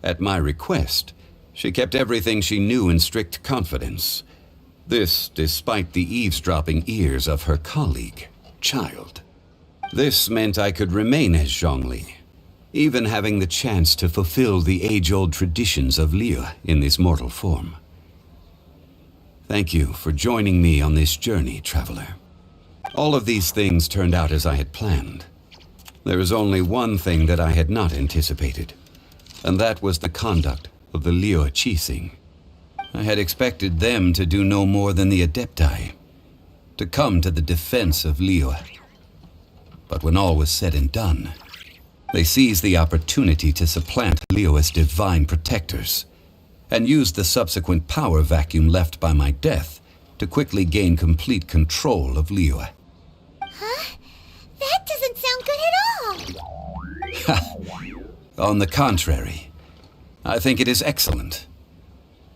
At my request, she kept everything she knew in strict confidence. This despite the eavesdropping ears of her colleague, Child. This meant I could remain as Zhongli, even having the chance to fulfill the age-old traditions of Liyue in this mortal form. Thank you for joining me on this journey, traveler. All of these things turned out as I had planned. There is only one thing that I had not anticipated, and that was the conduct of the Liyue Qixing. I had expected them to do no more than the Adepti, to come to the defense of Liyue. But when all was said and done, they seized the opportunity to supplant Liyue as divine protectors, and used the subsequent power vacuum left by my death to quickly gain complete control of Liyue. Huh? That doesn't sound good at all. On the contrary, I think it is excellent.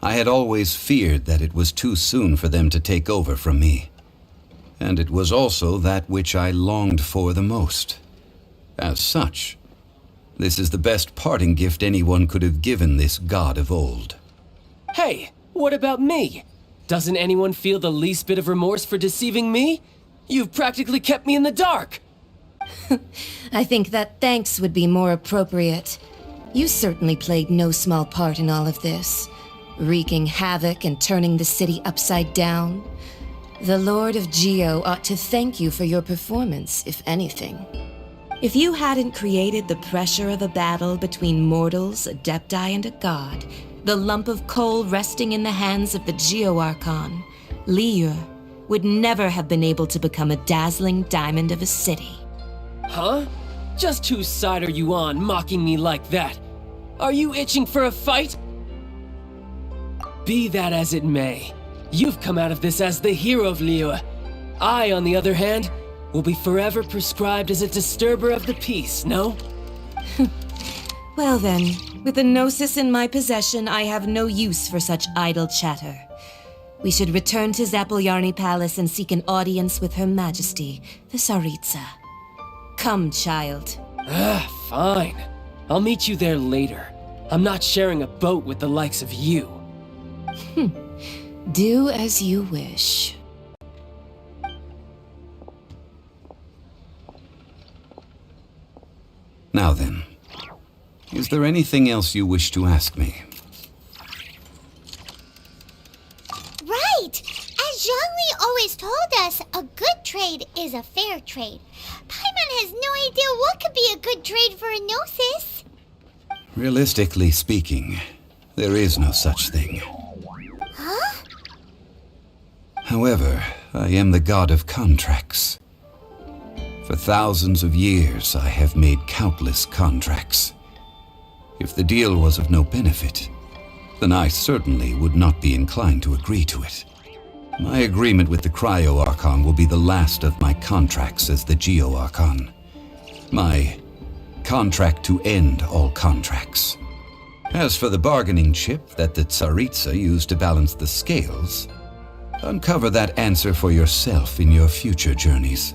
I had always feared that it was too soon for them to take over from me. And it was also that which I longed for the most. As such, This is the best parting gift anyone could have given this god of old. Hey, what about me? Doesn't anyone feel the least bit of remorse for deceiving me? You've practically kept me in the dark. I think that thanks would be more appropriate. You certainly played no small part in all of this, wreaking havoc and turning the city upside down. The Lord of Geo ought to thank you for your performance, if anything. If you hadn't created the pressure of a battle between mortals, adepti, and a god, the lump of coal resting in the hands of the Geo Archon, Liyue, would never have been able to become a dazzling diamond of a city. Huh? Just whose side are you on, mocking me like that? Are you itching for a fight? Be that as it may, you've come out of this as the hero of Liyue. I, on the other hand, will be forever prescribed as a disturber of the peace, no? Well then, with the Gnosis in my possession, I have no use for such idle chatter. We should return to Zappolyarny Palace and seek an audience with Her Majesty, the Tsaritsa. Come, child. Fine. I'll meet you there later. I'm not sharing a boat with the likes of you. Do as you wish. Now then, is there anything else you wish to ask me? Right! As Zhongli always told us, a good trade is a fair trade. Paimon has no idea what could be a good trade for a Gnosis. Realistically speaking, there is no such thing. Huh? However, I am the god of contracts. For thousands of years, I have made countless contracts. If the deal was of no benefit, then I certainly would not be inclined to agree to it. My agreement with the Cryo Archon will be the last of my contracts as the Geo Archon. My contract to end all contracts. As for the bargaining chip that the Tsaritsa used to balance the scales, uncover that answer for yourself in your future journeys.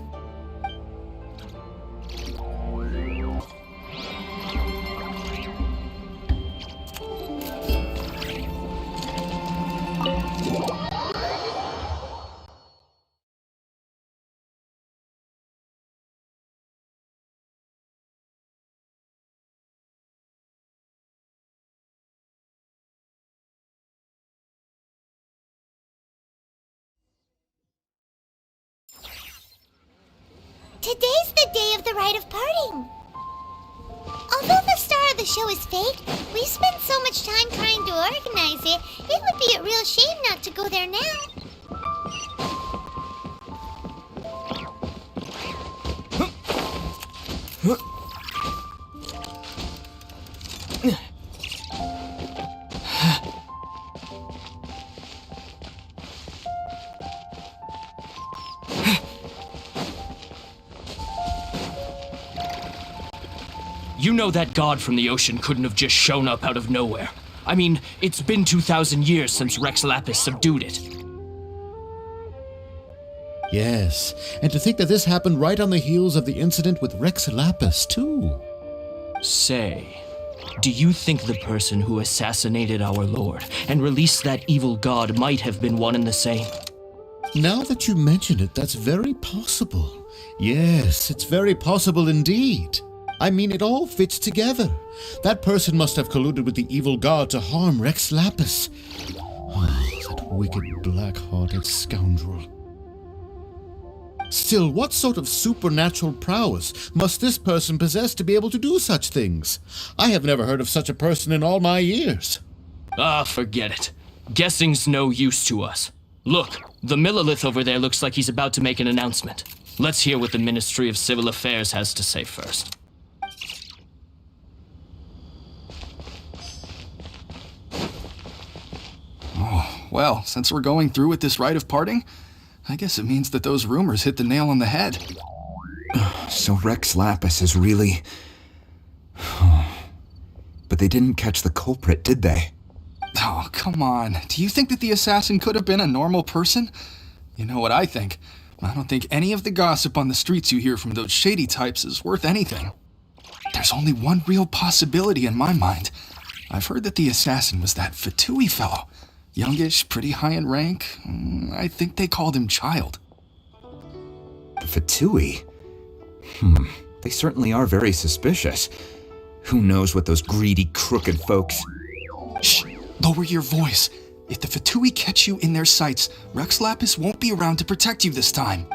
Today's the day of the Rite of Parting. Although the star of the show is fake, we spent so much time trying to organize it, it would be a real shame not to go there now. You know that god from the ocean couldn't have just shown up out of nowhere. I mean, it's been 2,000 years since Rex Lapis subdued it. Yes, and to think that this happened right on the heels of the incident with Rex Lapis, too. Say, do you think the person who assassinated our lord and released that evil god might have been one and the same? Now that you mention it, that's very possible. Yes, it's very possible indeed. I mean, it all fits together. That person must have colluded with the evil god to harm Rex Lapis. Oh, that wicked, black-hearted scoundrel. Still, what sort of supernatural prowess must this person possess to be able to do such things? I have never heard of such a person in all my years. Ah, forget it. Guessing's no use to us. Look, the Millilith over there looks like he's about to make an announcement. Let's hear what the Ministry of Civil Affairs has to say first. Oh, well, since we're going through with this Rite of Parting, I guess it means that those rumors hit the nail on the head. So Rex Lapis is really... But they didn't catch the culprit, did they? Oh, come on. Do you think that the assassin could have been a normal person? You know what I think. I don't think any of the gossip on the streets you hear from those shady types is worth anything. There's only one real possibility in my mind. I've heard that the assassin was that Fatui fellow. Youngish, pretty high in rank. I think they called him Child. The Fatui? They certainly are very suspicious. Who knows what those greedy, crooked folks... Shh! Lower your voice. If the Fatui catch you in their sights, Rex Lapis won't be around to protect you this time.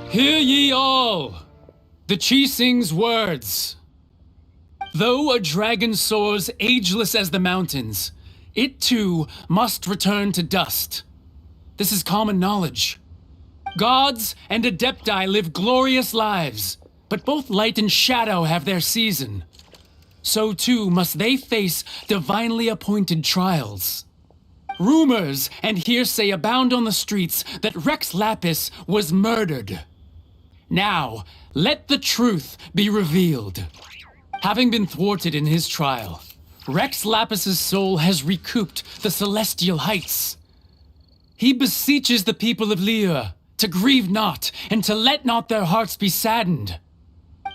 Hear ye all! The Qixing's words. Though a dragon soars ageless as the mountains, it too must return to dust. This is common knowledge. Gods and adepti live glorious lives, but both light and shadow have their season. So too must they face divinely appointed trials. Rumors and hearsay abound on the streets that Rex Lapis was murdered. Now, let the truth be revealed. Having been thwarted in his trial, Rex Lapis's soul has recouped the celestial heights. He beseeches the people of Liyue to grieve not and to let not their hearts be saddened.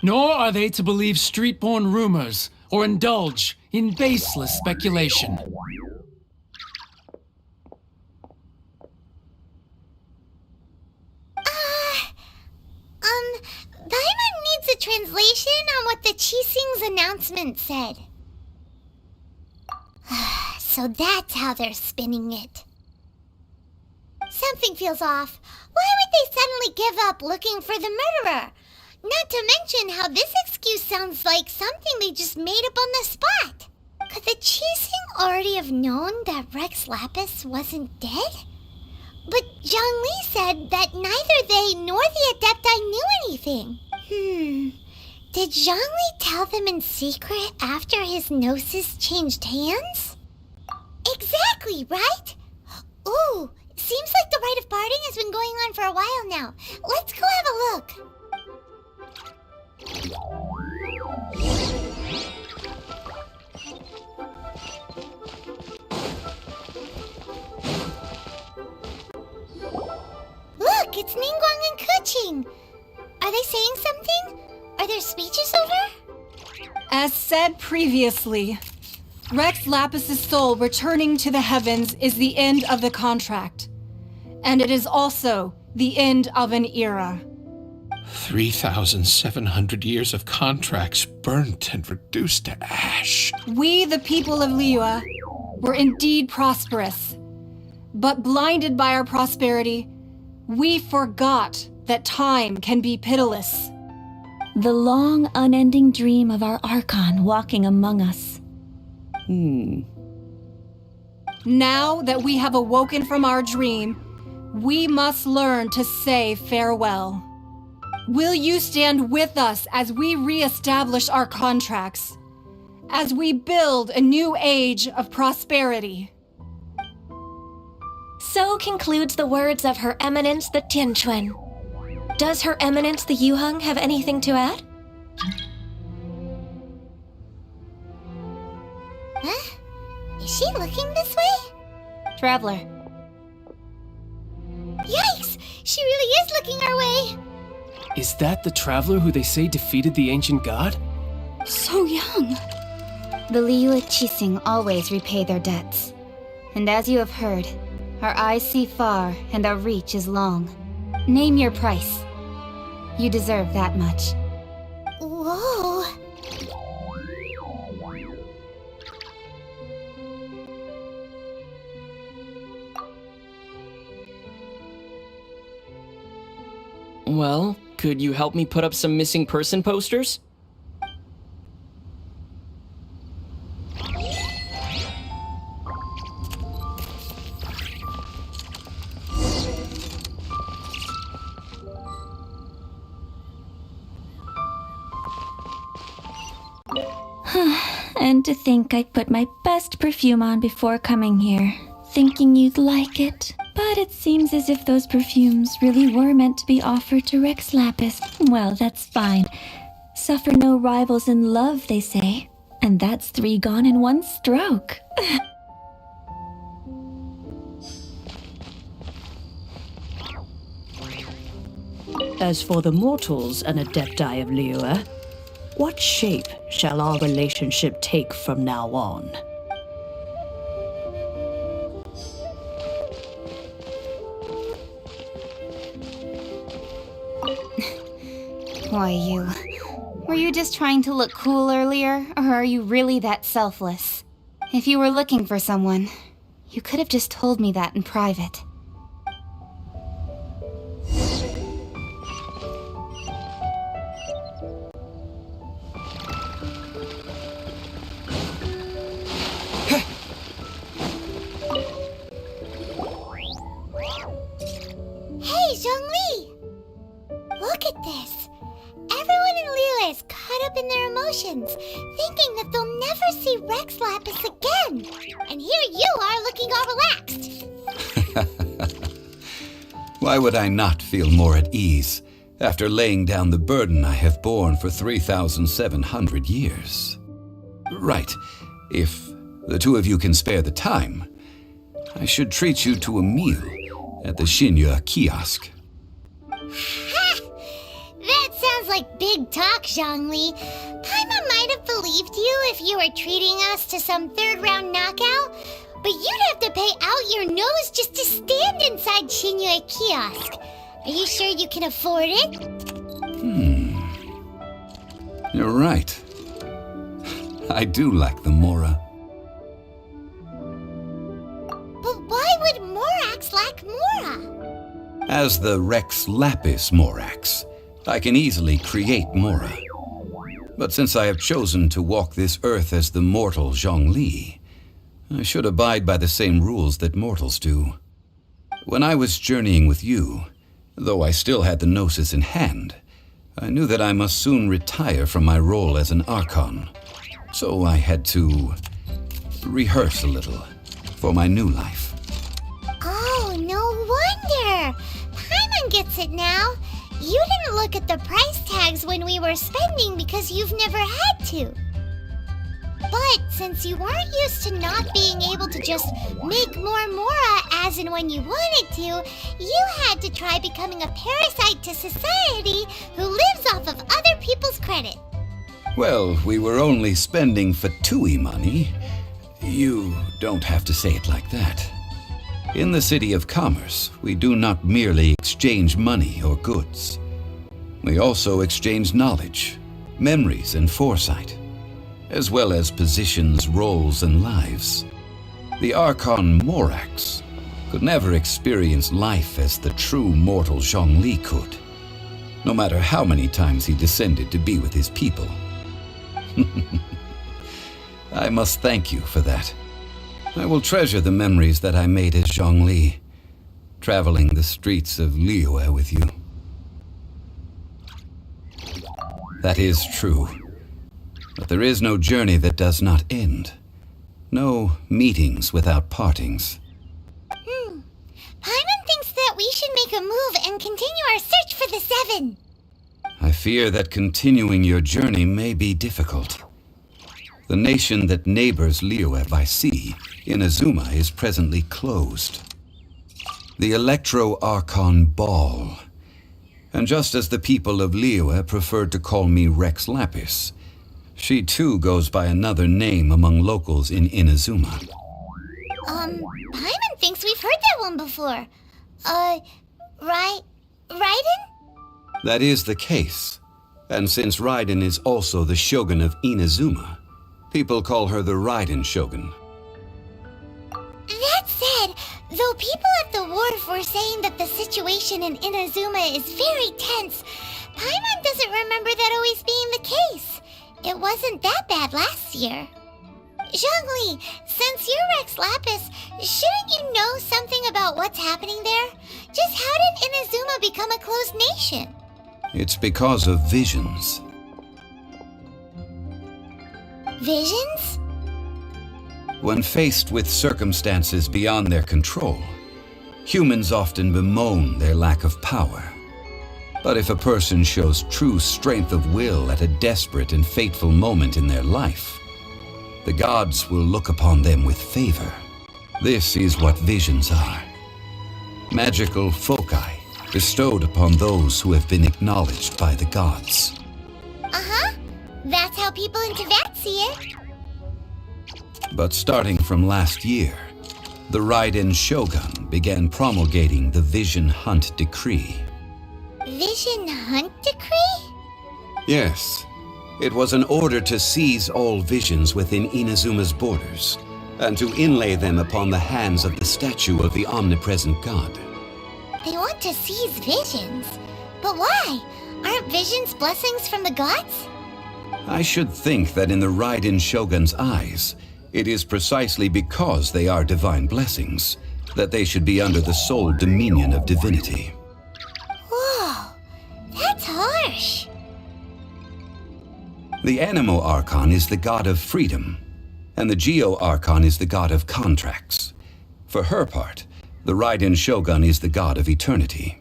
Nor are they to believe street-born rumors or indulge in baseless speculation. Paimon needs a translation on what the Qixing's announcement said. So that's how they're spinning it. Something feels off. Why would they suddenly give up looking for the murderer? Not to mention how this excuse sounds like something they just made up on the spot. Could the Qixing already have known that Rex Lapis wasn't dead? But Zhongli said that neither they nor the Adepti knew anything. Did Zhongli tell them in secret after his gnosis changed hands? Exactly, right? Ooh, seems like the Rite of Parting has been going on for a while now. Let's go have a look. Look, it's Ningguang and Qixing. Are they saying something? Are their speeches over? As said previously, Rex Lapis's soul returning to the heavens is the end of the contract. And it is also the end of an era. 3,700 years of contracts burnt and reduced to ash. We, the people of Liyue, were indeed prosperous. But blinded by our prosperity, we forgot that time can be pitiless. The long, unending dream of our Archon walking among us. Now that we have awoken from our dream, we must learn to say farewell. Will you stand with us as we re-establish our contracts? As we build a new age of prosperity? So concludes the words of Her Eminence the Tianquan. Does Her Eminence the Yuheng have anything to add? Huh? Is she looking this way? Traveler. Yikes! She really is looking our way! Is that the traveler who they say defeated the ancient god? So young. The Liyue Qixing always repay their debts. And as you have heard, our eyes see far and our reach is long. Name your price. You deserve that much. Whoa! Well, could you help me put up some missing person posters? And to think I put my best perfume on before coming here, thinking you'd like it. But it seems as if those perfumes really were meant to be offered to Rex Lapis. Well, that's fine. Suffer no rivals in love, they say. And that's 3 gone in one stroke. As for the mortals and adepti of Liyue, what shape shall our relationship take from now on? Why, were you just trying to look cool earlier, or are you really that selfless? If you were looking for someone, you could have just told me that in private. Hey, Zhongli! Look at this. Everyone in Liyue is caught up in their emotions, thinking that they'll never see Rex Lapis again. And here you are looking all relaxed. Why would I not feel more at ease after laying down the burden I have borne for 3,700 years? Right. If the two of you can spare the time, I should treat you to a meal at the Liyue kiosk. Ha! That sounds like big talk, Zhongli. Paimon might have believed you if you were treating us to some third-round knockout, but you'd have to pay out your nose just to stand inside Liyue kiosk. Are you sure you can afford it? You're right. I do like the Mora. But why would Morax lack Mora? As the Rex Lapis Morax, I can easily create Mora. But since I have chosen to walk this earth as the mortal Zhongli, I should abide by the same rules that mortals do. When I was journeying with you, though I still had the Gnosis in hand, I knew that I must soon retire from my role as an Archon. So I had to rehearse a little for my new life. Oh, no wonder! Paimon gets it now. You didn't look at the price tags when we were spending because you've never had to. But since you weren't used to not being able to just make more Mora as and when you wanted to, you had to try becoming a parasite to society who lives off of other people's credit. Well, we were only spending Fatui money. You don't have to say it like that. In the City of Commerce, we do not merely exchange money or goods. We also exchange knowledge, memories, and foresight, as well as positions, roles, and lives. The Archon Morax could never experience life as the true mortal Zhongli could, no matter how many times he descended to be with his people. I must thank you for that. I will treasure the memories that I made as Zhongli, traveling the streets of Liyue with you. That is true. But there is no journey that does not end. No meetings without partings. Paimon thinks that we should make a move and continue our search for the 7. I fear that continuing your journey may be difficult. The nation that neighbors Liyue by sea, Inazuma, is presently closed. The Electro-Archon Ball. And just as the people of Liyue preferred to call me Rex Lapis, she too goes by another name among locals in Inazuma. Paimon thinks we've heard that one before. Raiden? That is the case. And since Raiden is also the Shogun of Inazuma, people call her the Raiden Shogun. That said, though people at the wharf were saying that the situation in Inazuma is very tense, Paimon doesn't remember that always being the case. It wasn't that bad last year. Zhongli, since you're Rex Lapis, shouldn't you know something about what's happening there? Just how did Inazuma become a closed nation? It's because of visions. Visions? When faced with circumstances beyond their control, humans often bemoan their lack of power. But if a person shows true strength of will at a desperate and fateful moment in their life, the gods will look upon them with favor. This is what visions are. Magical foci bestowed upon those who have been acknowledged by the gods. Uh-huh. That's how people in Teyvat see it. But starting from last year, the Raiden Shogun began promulgating the Vision Hunt Decree. Vision Hunt Decree? Yes. It was an order to seize all visions within Inazuma's borders, and to inlay them upon the hands of the statue of the omnipresent god. They want to seize visions. But why? Aren't visions blessings from the gods? I should think that in the Raiden Shogun's eyes, it is precisely because they are divine blessings that they should be under the sole dominion of divinity. Whoa, that's harsh. The Anemo Archon is the god of freedom, and the Geo Archon is the god of contracts. For her part, the Raiden Shogun is the god of eternity.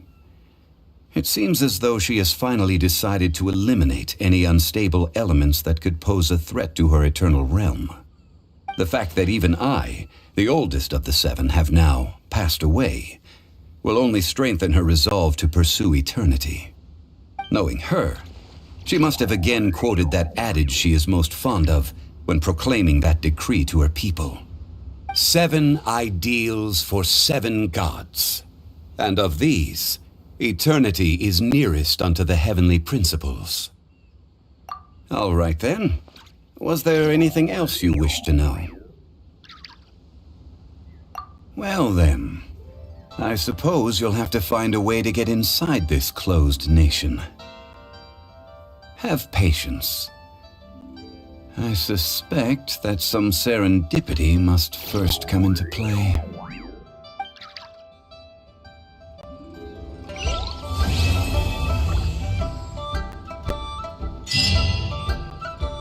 It seems as though she has finally decided to eliminate any unstable elements that could pose a threat to her eternal realm. The fact that even I, the oldest of the seven, have now passed away, will only strengthen her resolve to pursue eternity. Knowing her, she must have again quoted that adage she is most fond of when proclaiming that decree to her people. 7 ideals for 7 gods, and of these, eternity is nearest unto the heavenly principles. All right then. Was there anything else you wish to know? Well then, I suppose you'll have to find a way to get inside this closed nation. Have patience. I suspect that some serendipity must first come into play.